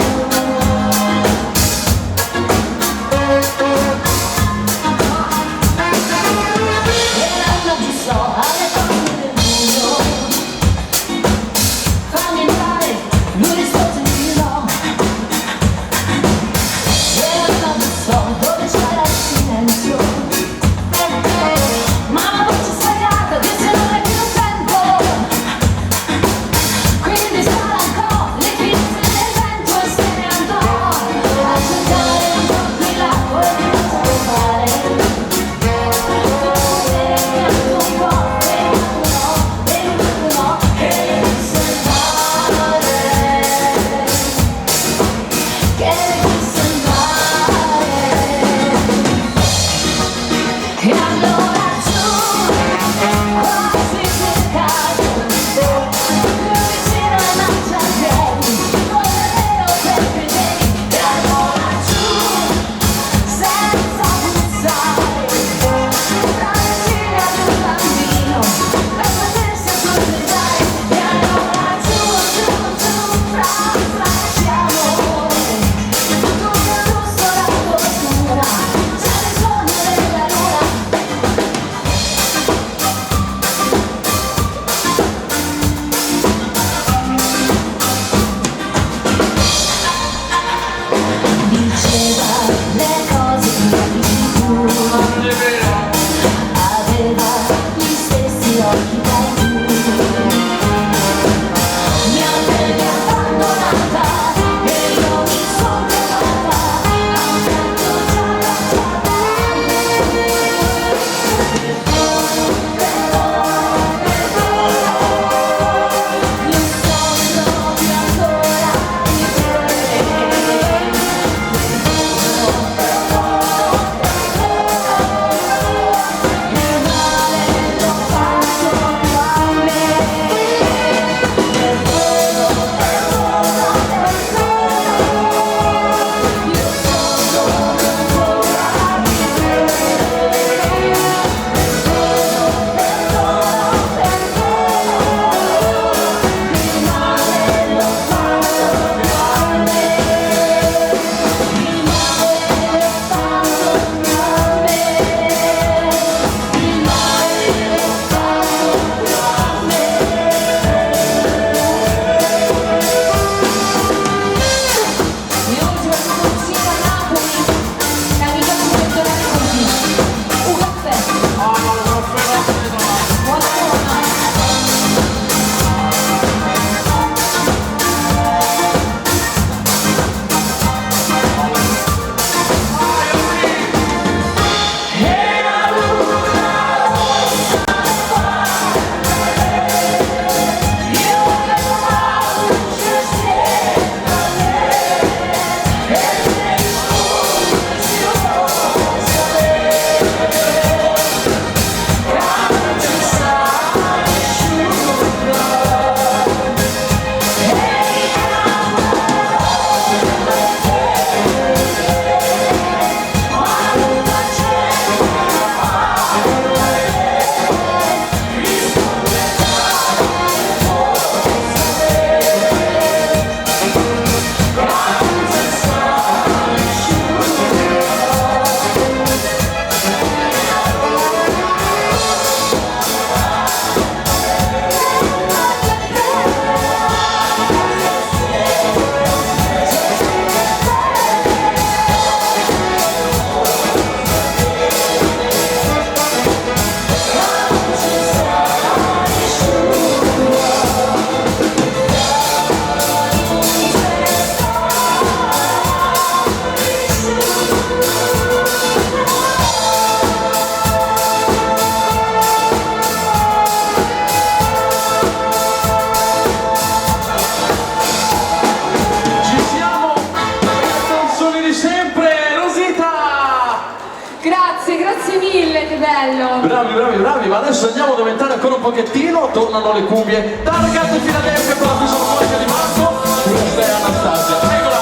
bello! Bravi, bravi, bravi, ma adesso andiamo ad aumentare ancora un pochettino, tornano le cuffie. Target Filadelfia con la fisarmonica di Marco, questa è Anastasia. Ecola!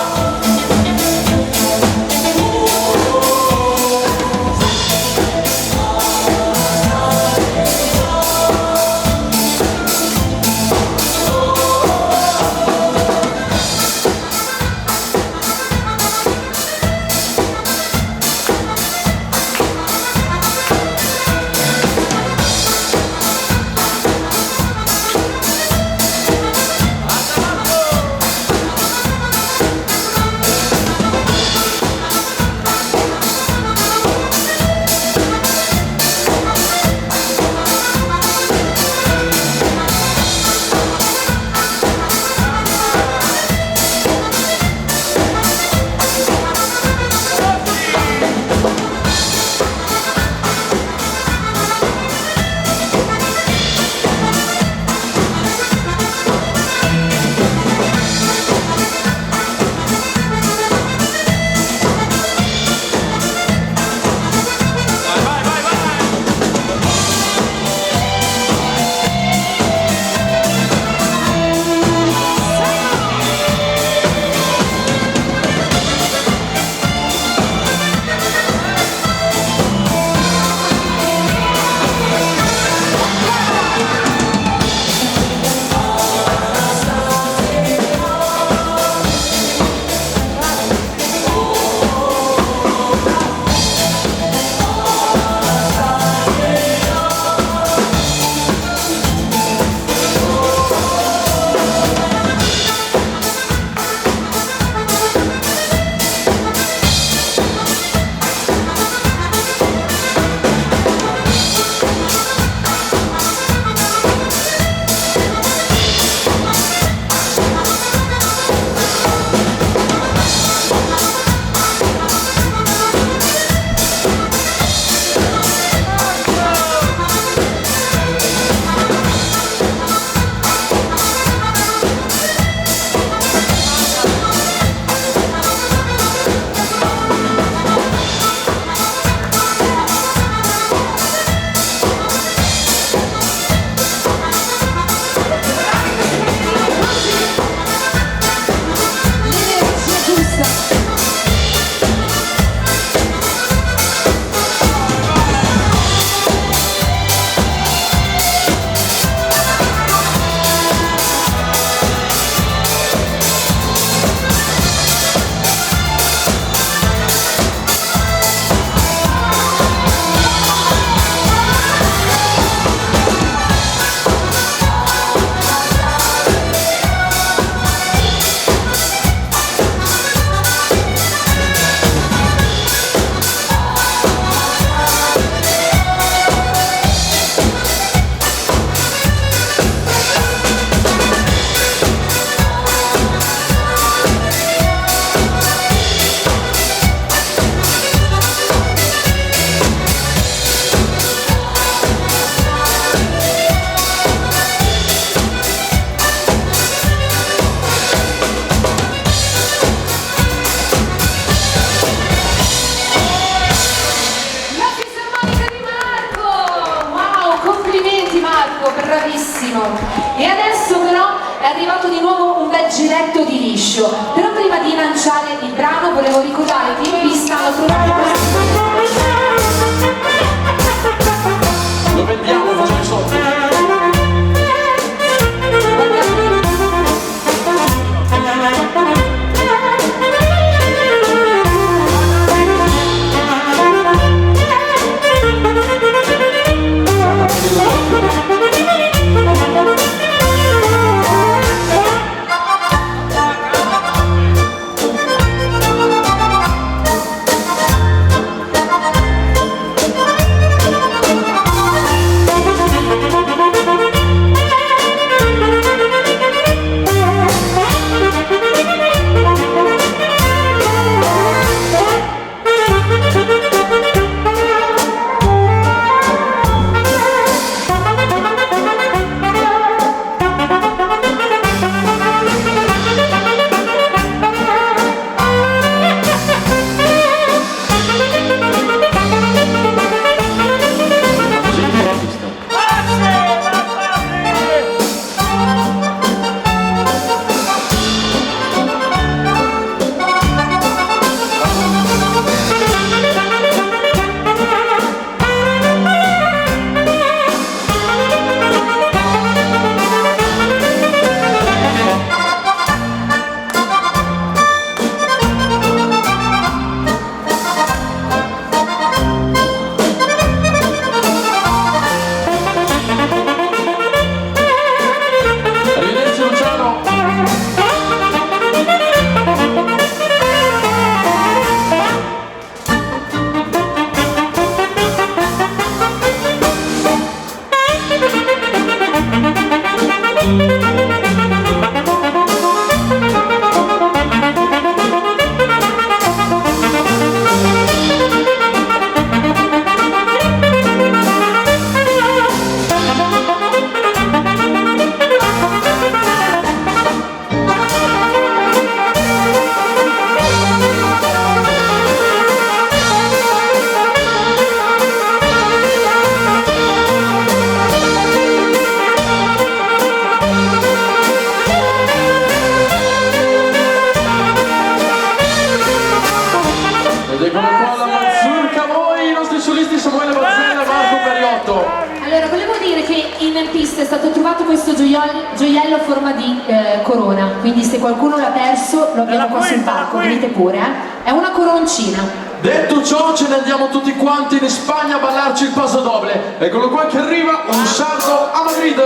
bravissimo. E adesso però è arrivato di nuovo un bel giretto di liscio. Però prima di lanciare il brano volevo ricordare che in pista ho trovato lo vendiamo, facciamo i soldi. Samuele Mazzella e Marco Periotto. Allora, volevo dire che in pista è stato trovato questo gioiello a forma di corona, quindi se qualcuno l'ha perso lo abbiamo qua sul palco, venite pure, È una coroncina. Detto ciò, ce ne andiamo tutti quanti in Spagna a ballarci il paso doble. Eccolo qua che arriva, un salto a Madrid.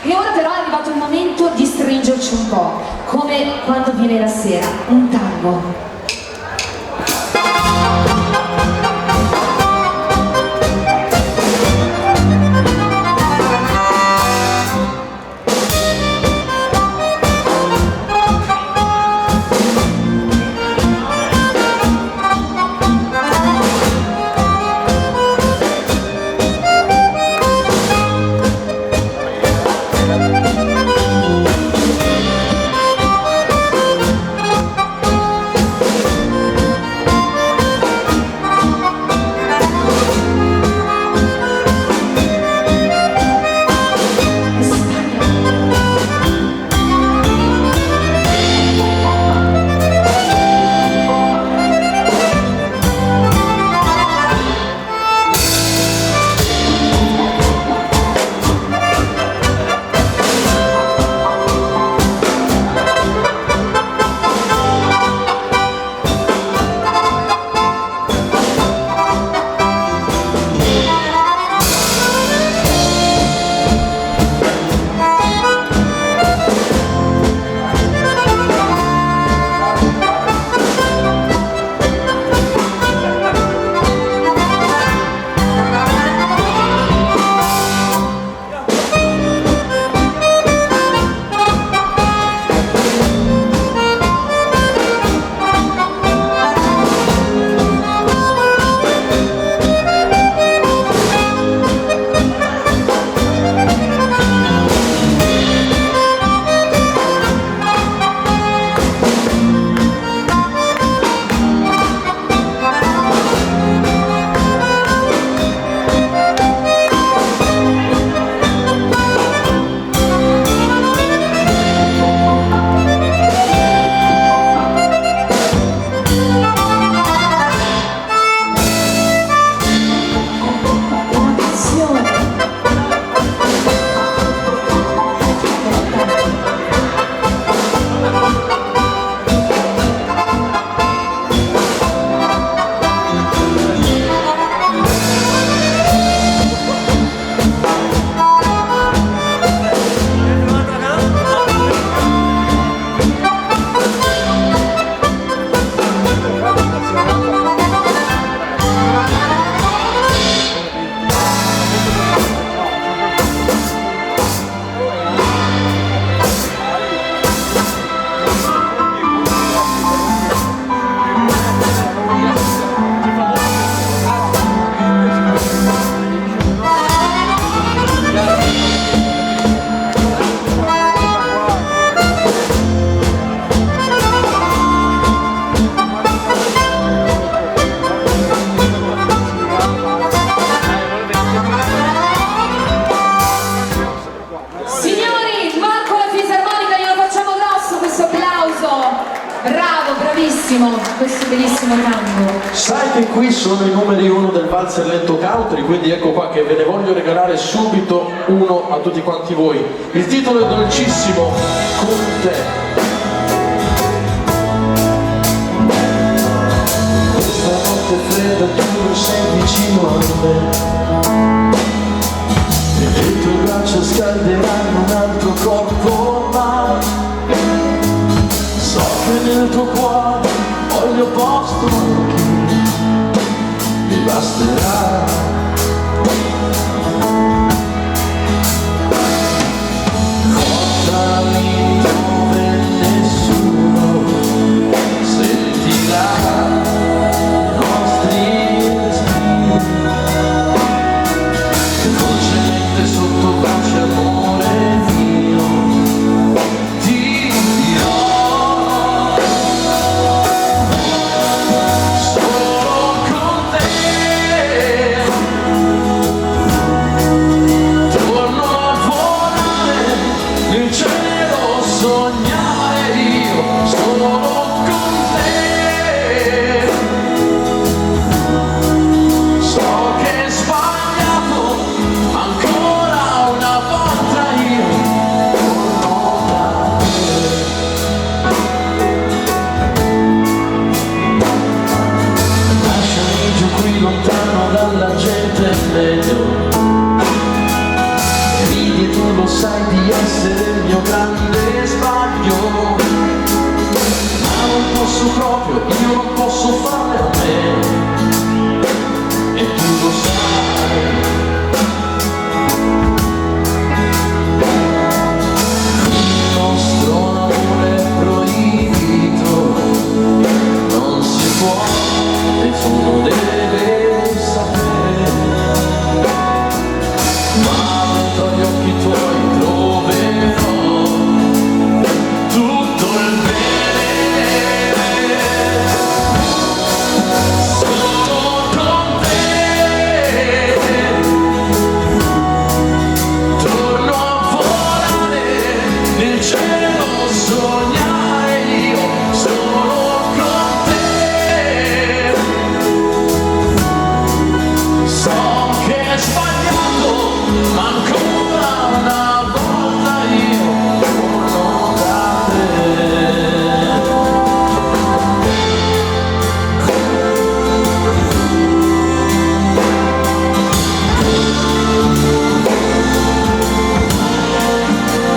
E ora però è arrivato il momento di stringerci un po', come quando viene la sera, un tango. questo bellissimo tango. Sai che qui sono i numeri 1 del valzer lento country, quindi ecco qua che ve ne voglio regalare subito uno a tutti quanti voi. Il titolo è dolcissimo, Con te. Questa notte fredda tu non sei vicino a me e le tue braccia scalderanno un altro corpo, ma so che nel tuo cuore voglio posto anche, mi basterà. Portami dove nessuno sentirà i nostri respiri, dolcemente sotto voce amore mio, ti dirò solo con te, torno a volare nel cielo, sognare io solo con te. So che è sbagliato, ancora una volta io torno da te. Lasciami giù qui lontano dalla gente, è meglio. Ridi e tu lo sai di essere il mio grande sbaglio, ma non posso proprio, io non posso farle a me, e tu lo sai. Il nostro amore è proibito, non si può, nessuno deve sapere, ma dentro gli occhi tuoi troverò tutto il bene. Solo con te torno a volare nel cielo, sognare io solo con te. So che è sbagliato, ma ancora una volta io torno da te.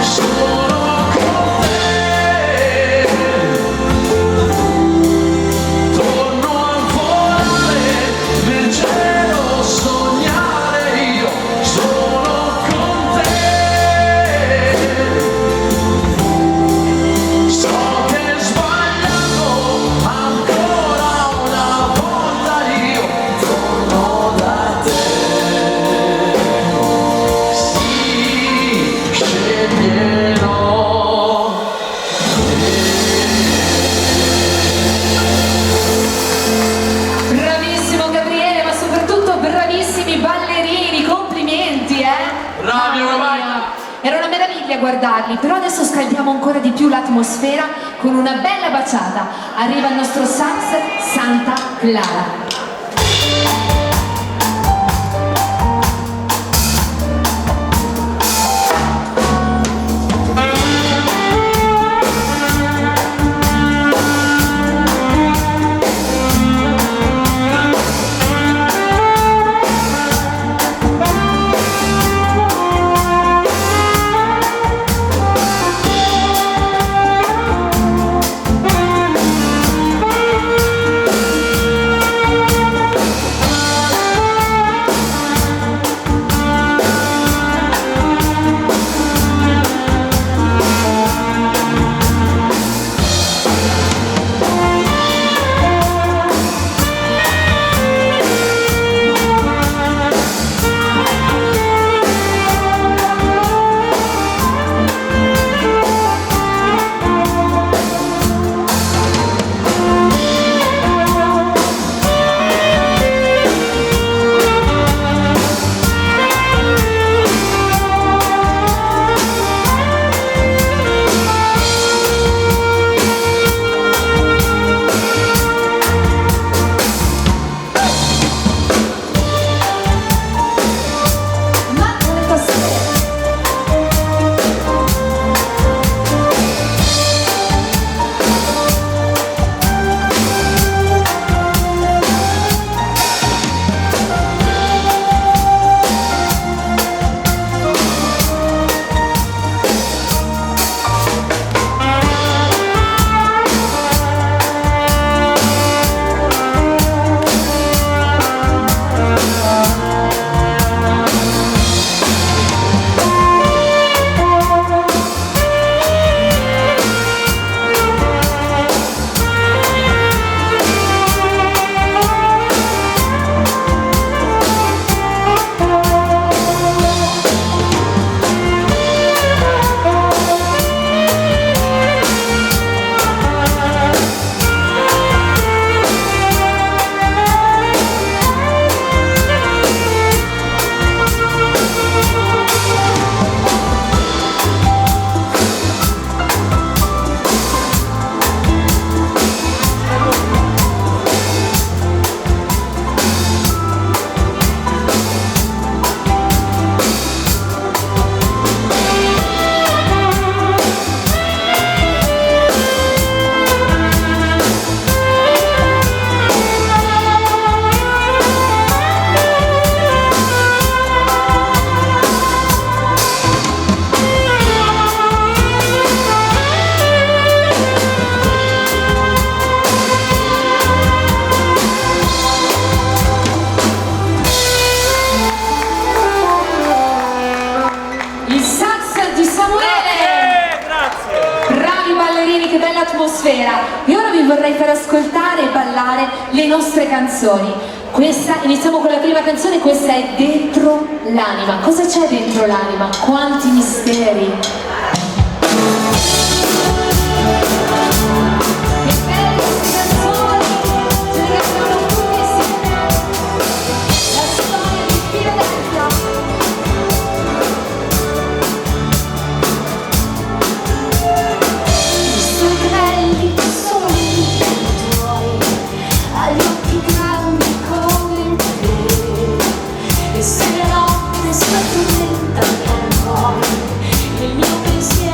Solo con te torno a volare nel cielo, sognare io solo con te. So che è sbagliato, ancora una volta io torno da te. Sì, sceglierò. Bravissimo Gabriele, ma soprattutto bravissimi ballerini, complimenti, Bravi, Mamma vai. mia. Era una meraviglia guardarli, però adesso scaldiamo ancora di più l'atmosfera con una bella baciata. Arriva il nostro sax Santa Clara. Con l'atmosfera e ora vi vorrei far ascoltare e ballare le nostre canzoni. Iniziamo con la prima canzone, questa è Dentro l'anima. Cosa c'è dentro l'anima? Quanti misteri! Che belle queste canzoni, ce le cantiamo tutti insieme. La storia di Philadelphia. I segreti sono i tuoi, agli occhi grandi come te. E se la notte si addormenta poi, il mio pensiero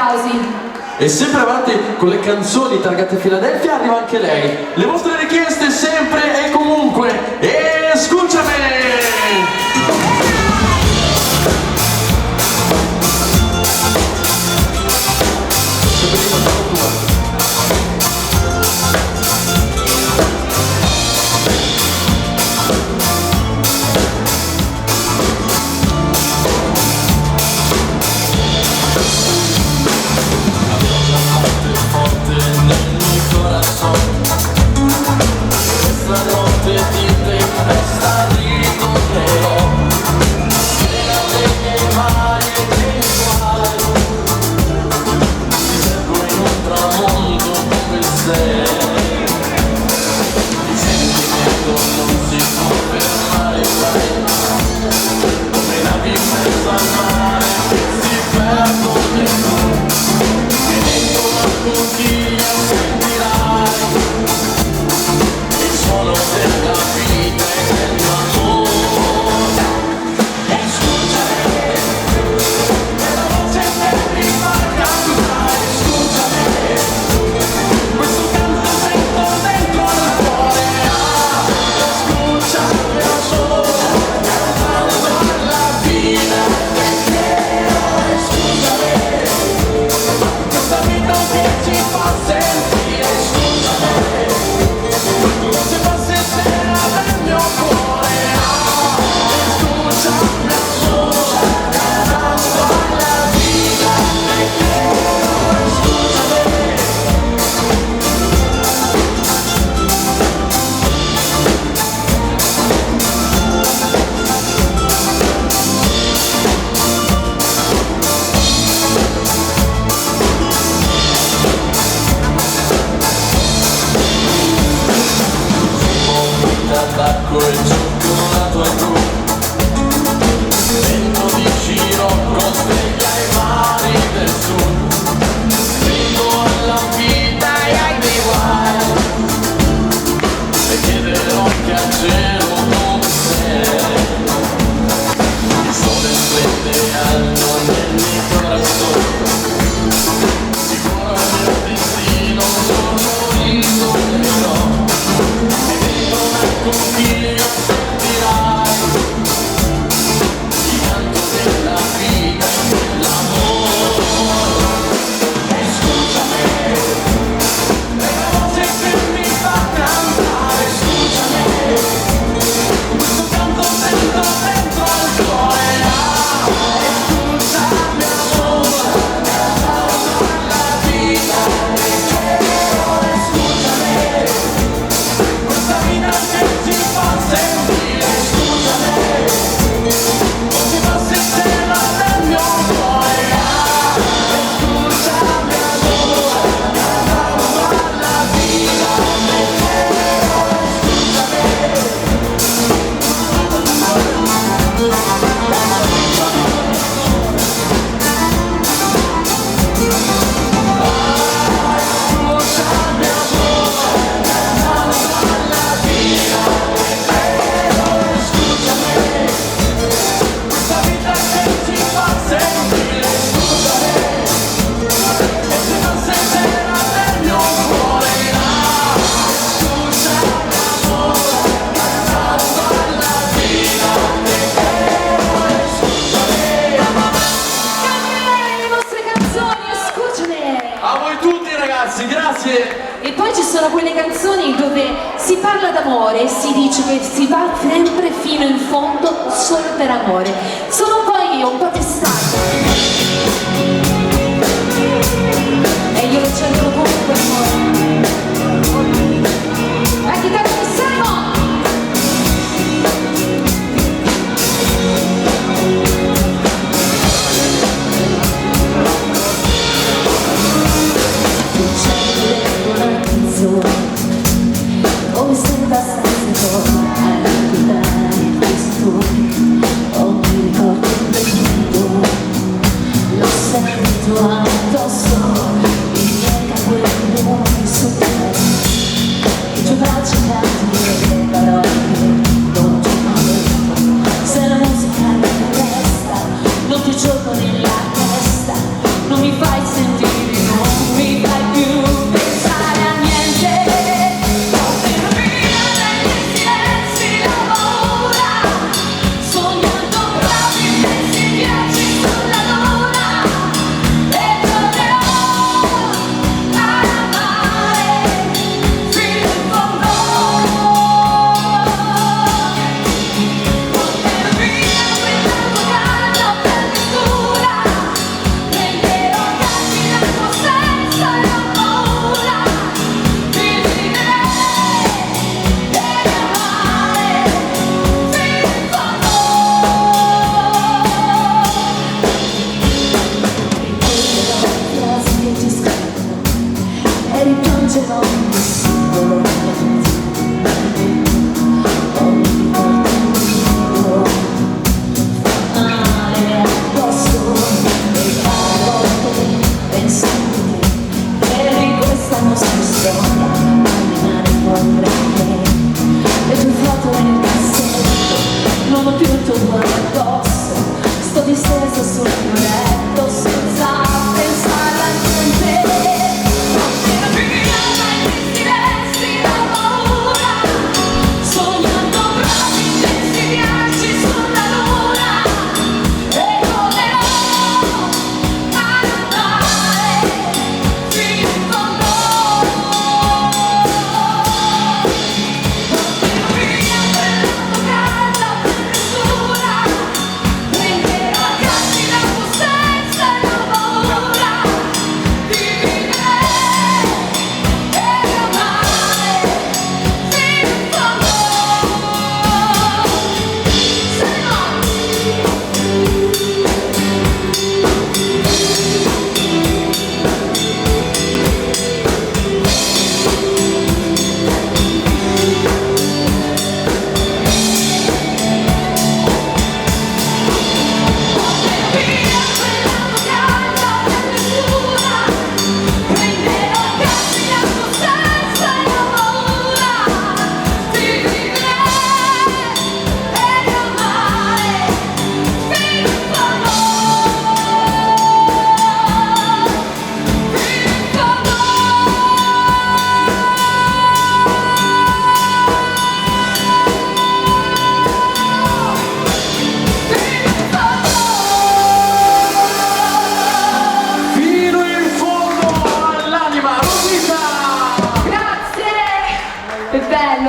applausi. E sempre avanti con le canzoni targate Philadelphia arriva anche lei. Le vostre richieste sempre e comunque. E scusami! Tabacco e cioccolato a tu, vento di scirocco sveglia i mari del sud, scrivo alla vita e ai miei guai e chiederò che al cielo non sei. Il sole splende alto nel mio corazon, sicuro il mio destino un giorno risolverò. Conchiglia sentirai il canto della vita e dell'amore. E scusami per la voce che mi fa cantare, scusami questo canto sento dentro al cuore. E scusami amore, cantando alla vita e scusami questa vita che ci fa sentire, scusami, non ci fa sentire nel mio cuore. E scusami amore, cantando alla vita e grazie. E poi ci sono quelle canzoni dove si parla d'amore e si dice che si va sempre fino in fondo solo per amore. Sono poi un po' testate e io lo cerco comunque amore. La chitarra di Simon! Come se bastasse a ricordare questo, ogni ricordo del mondo l'ho sentito addosso, i miei capelli sotto i tuoi bracci canti le parole che non ti ho detto. Se la musica non mi resta, non ti gioco nella testa, non mi fai sentire ogni singolo ogni ricordo fa male addosso e a volte penso a te che di questa nostra storia rimane paura che le tue foto nel cassetto non ho più il tuo cuore addosso, sto distesa sul mio letto senza pensare a niente.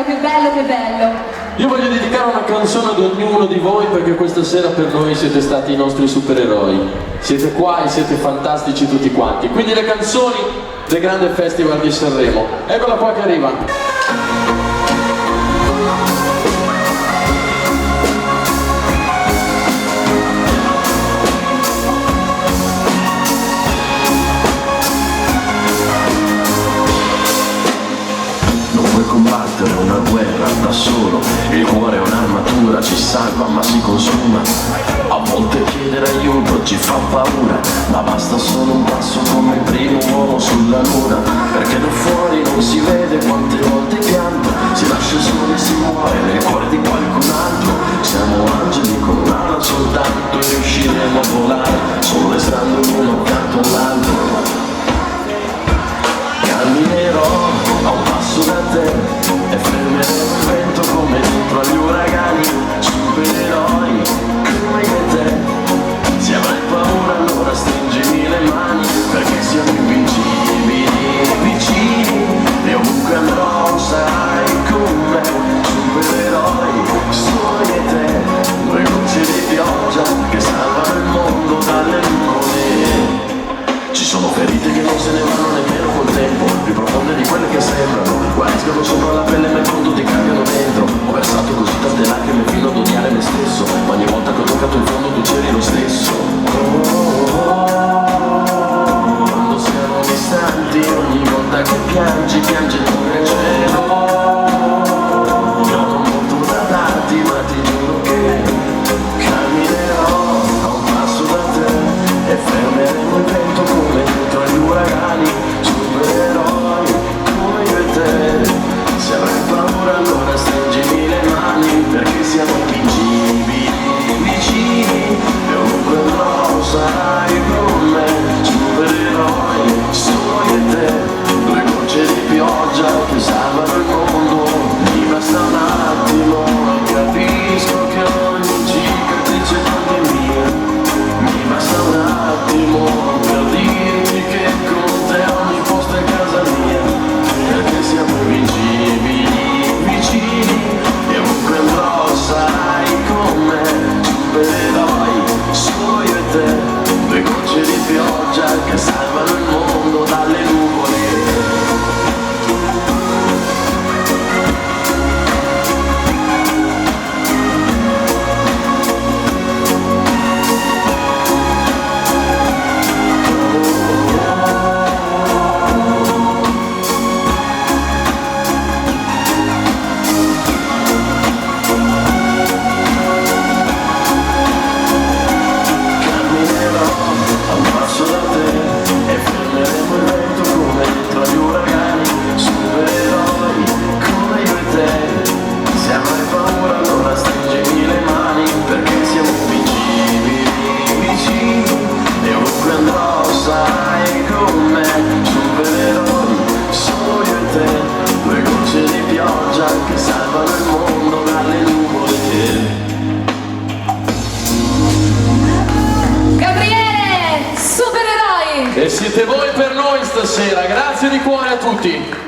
Che bello, che bello! Io voglio dedicare una canzone ad ognuno di voi perché questa sera per noi siete stati i nostri supereroi. Siete qua e siete fantastici tutti quanti. Quindi le canzoni del grande festival di Sanremo. Eccola qua che arriva. Combattere una guerra da solo, il cuore è un'armatura, ci salva ma si consuma. A volte chiedere aiuto ci fa paura, ma basta solo un passo come il primo uomo sulla luna. Perché da fuori non si vede quante volte pianto, si lascia solo e si muore nel cuore di qualcun altro. Siamo angeli con un'ala soltanto e riusciremo a volare, solo restando uno accanto all'altro. Camminerò a un passo da te e fermeremo il vento come dentro agli uragani. Supereroi come io e te. Se avrai paura allora stringimi le mani, perché siamo invincibili, vicini, e ovunque andrò sarai con me. Supereroi solo io e te, due gocce di pioggia che salvano il mondo dalle nuvole. Ci sono ferite che non se ne vanno nemmeno col tempo, più profonde di quelle che sembrano, guariscono sopra la pelle ma il fondo ti cambiano dentro. Ho versato così tante lacrime fino ad odiare me stesso, ma ogni volta che ho toccato il fondo tu c'eri lo stesso. Quando siamo distanti, ogni volta che piangi, piange pure il cielo. Non ho molto da darti, ma ti giuro che camminerò a un passo da te e fermeremo il vento come dentro agli uragani. Supereroi come io e te. Se avrai paura allora stringimi le mani, perché siamo invincibili, vicini, e ovunque andrò sarai con me. sarai con me, supereroi, solo io e te, due gocce di pioggia che salvano il mondo dalle nuvole. Gabriele, supereroi! E siete voi per noi stasera, grazie di cuore a tutti.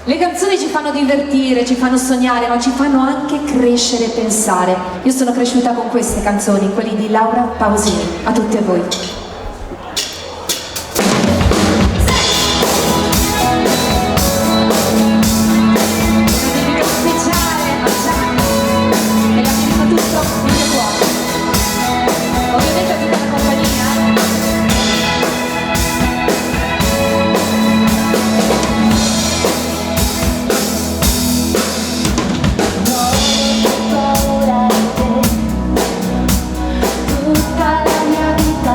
Le canzoni ci fanno divertire, ci fanno sognare, ma ci fanno anche crescere e pensare. Io sono cresciuta con queste canzoni, quelli di Laura Pausini. A tutte voi. Speciale a Gianni e la dedico tutto il mio cuore. Ovviamente a tutta la compagnia. Tutta la mia vita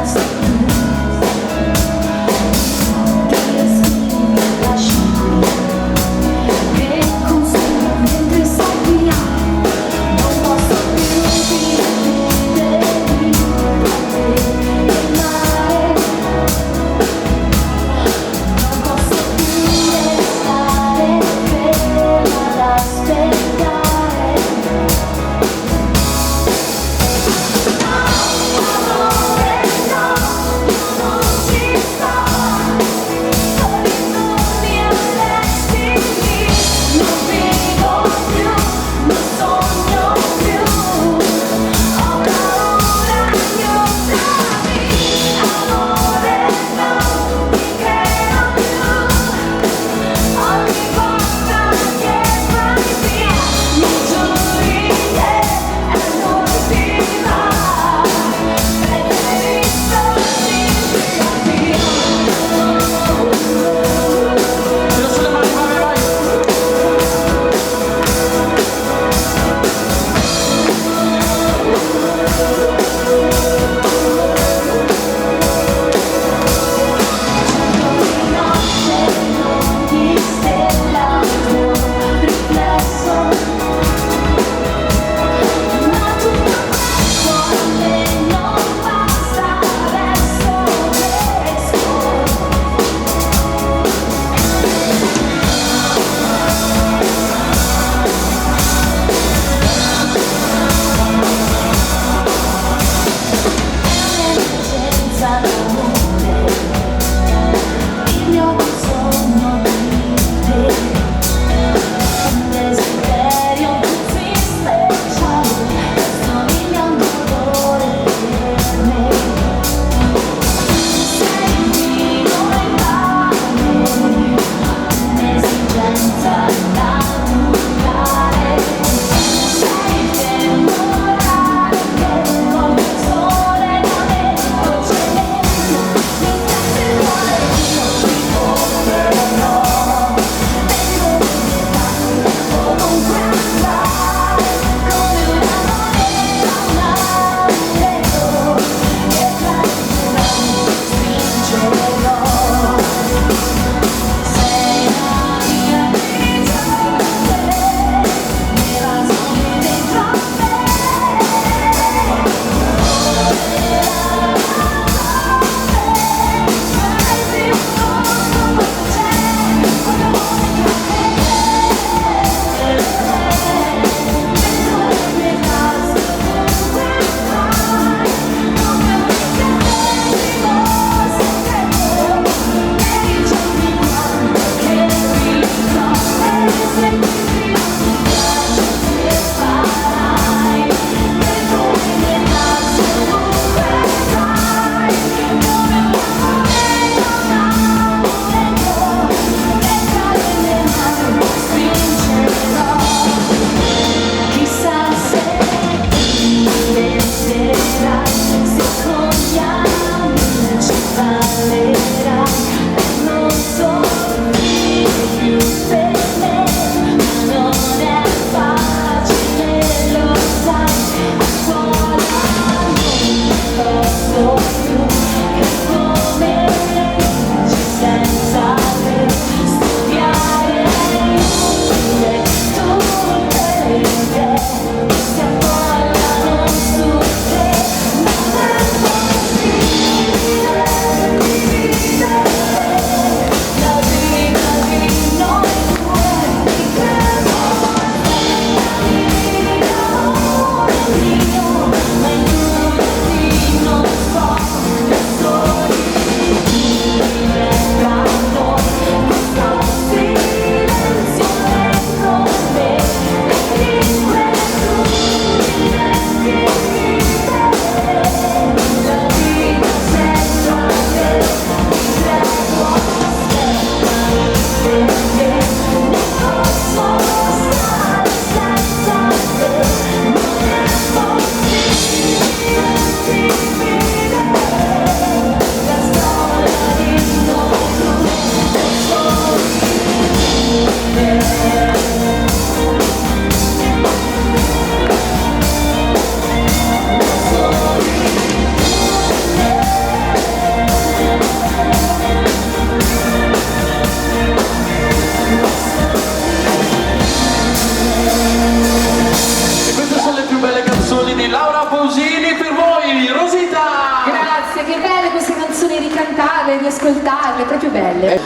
proprio belle.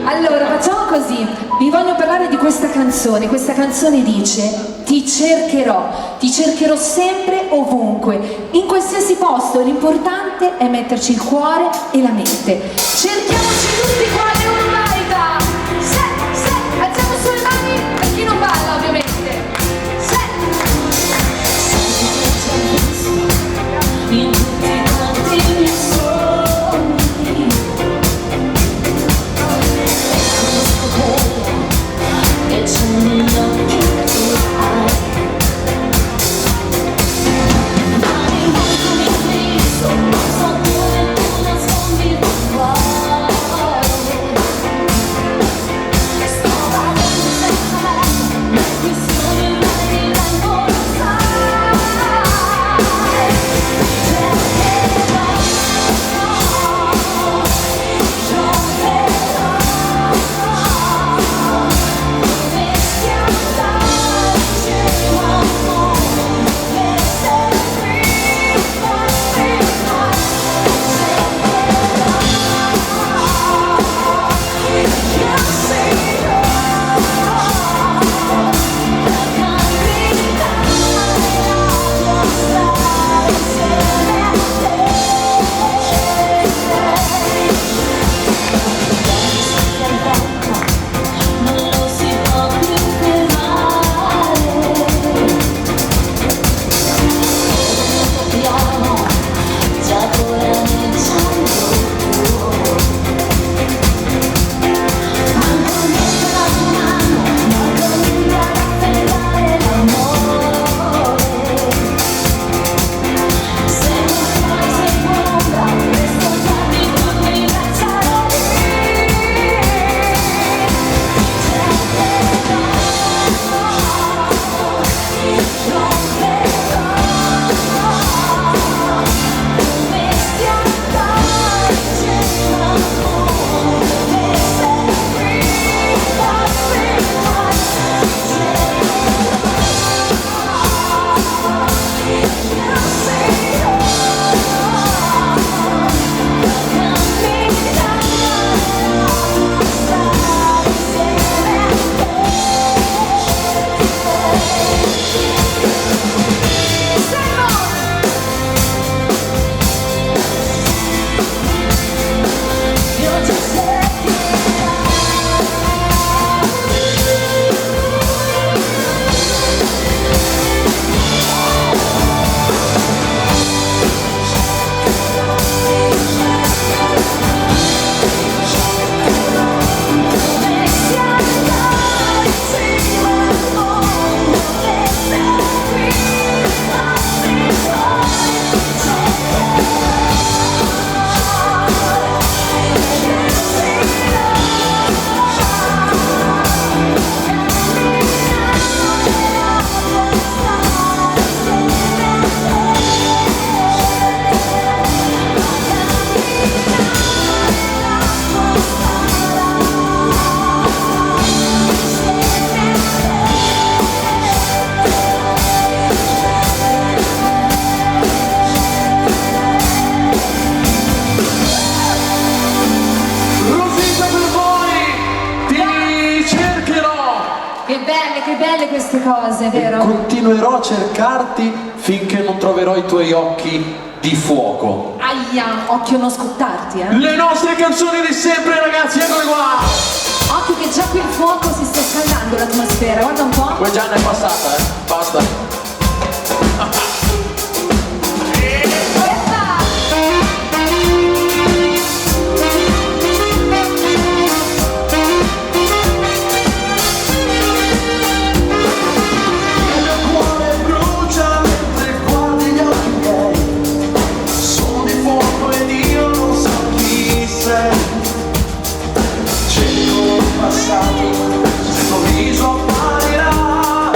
Allora, facciamo così. Vi voglio parlare di questa canzone. Questa canzone dice: ti cercherò sempre, ovunque, in qualsiasi posto. L'importante è metterci il cuore e la mente. Cerchiamoci tutti qua all'Eurobaita. Se, alziamo su le mani per chi non balla, ovviamente. In tutti quanti i miei sogni conosco quello che c'è negli occhi che hai, ma nel mondo mio viso non so dove tu nascondi il tuo cuore. Sto vagando senza me, ma è questione mai di tempo, lo sai. Che belle queste cose, vero? Continuerò a cercarti finché non troverò i tuoi occhi di fuoco. Aia, occhio non scottarti, eh? Le nostre canzoni di sempre, ragazzi, eccole qua! Occhio che già qui il fuoco si sta scaldando l'atmosfera, guarda un po'. Poi già ne è passata, basta. Se il tuo viso apparirà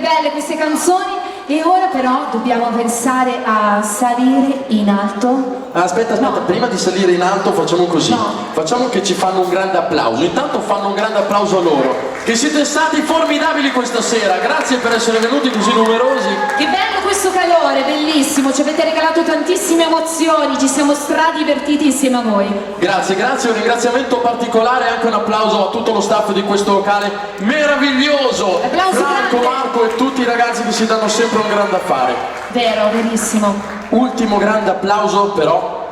belle queste canzoni. E ora però dobbiamo pensare a salire in alto. Aspetta, No. prima di salire in alto facciamo così. No. Facciamo che ci fanno un grande applauso. Intanto fanno un grande applauso a loro, che siete stati formidabili questa sera. Grazie per essere venuti così numerosi. Che bello questo calore, bellissimo, ci avete regalato tantissime emozioni, ci siamo stradivertiti insieme a voi. Grazie, grazie, un ringraziamento particolare e anche un applauso a tutto lo staff di questo locale meraviglioso. Applauso Franco, grande. Marco e tutti i ragazzi che si danno sempre un grande affare. Vero, verissimo. Ultimo grande applauso però.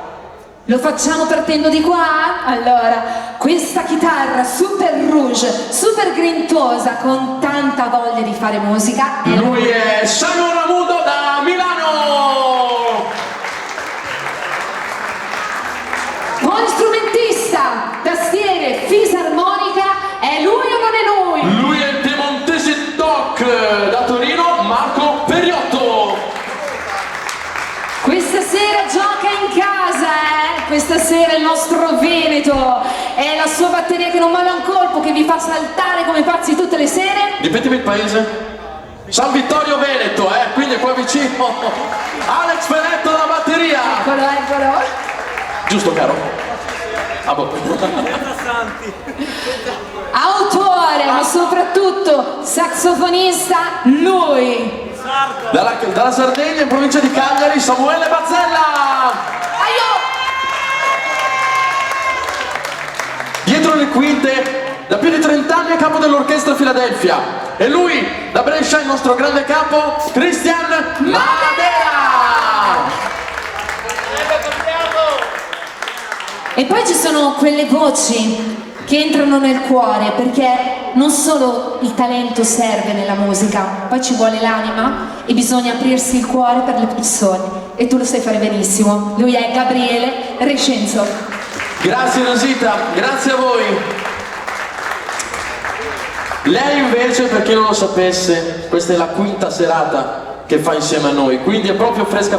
Lo facciamo partendo di qua? Allora, questa chitarra super rouge, super grintosa, con tanta voglia di fare musica. Lui è Simon Ramundo da Milano! Buon strumentista, tastiere, fisarmonica, è lui o non è lui? Lui è il piemontese Doc da Torino, Marco Periotto! Questa sera gioca in casa, Questa sera il nostro Veneto è la sua batteria che non molla un colpo, che vi fa saltare come pazzi tutte le sere. Ripetimi il paese. San Vittorio Veneto, quindi è qua vicino. Alex Veneto alla batteria. Eccolo. Giusto, caro? Ah, boh. Autore, ma soprattutto saxofonista, lui. Dalla Sardegna, in provincia di Cagliari, Samuele Bazzella. Dietro le quinte, da più di 30 anni è capo dell'orchestra Philadelphia. E lui, da Brescia, il nostro grande capo, Christian Maladera. E poi ci sono quelle voci che entrano nel cuore, perché non solo il talento serve nella musica, poi ci vuole l'anima e bisogna aprirsi il cuore per le persone. E tu lo sai fare benissimo. Lui è Gabriele Rescenzo. Grazie Rosita, grazie a voi. Lei invece, per chi non lo sapesse, questa è la quinta serata che fa insieme a noi, quindi è proprio fresca,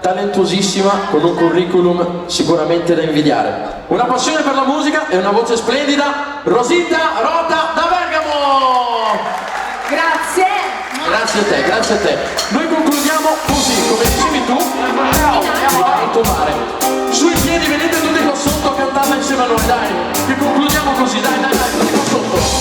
talentuosissima, con un curriculum sicuramente da invidiare. Una passione per la musica e una voce splendida, Rosita Rota da Bergamo! Grazie. Grazie a te. Noi concludiamo così, come dicevi tu, alto mare. Su in piedi, venite tutti qua sotto a cantarla insieme a noi, dai, che concludiamo così, dai, tutti qua sotto.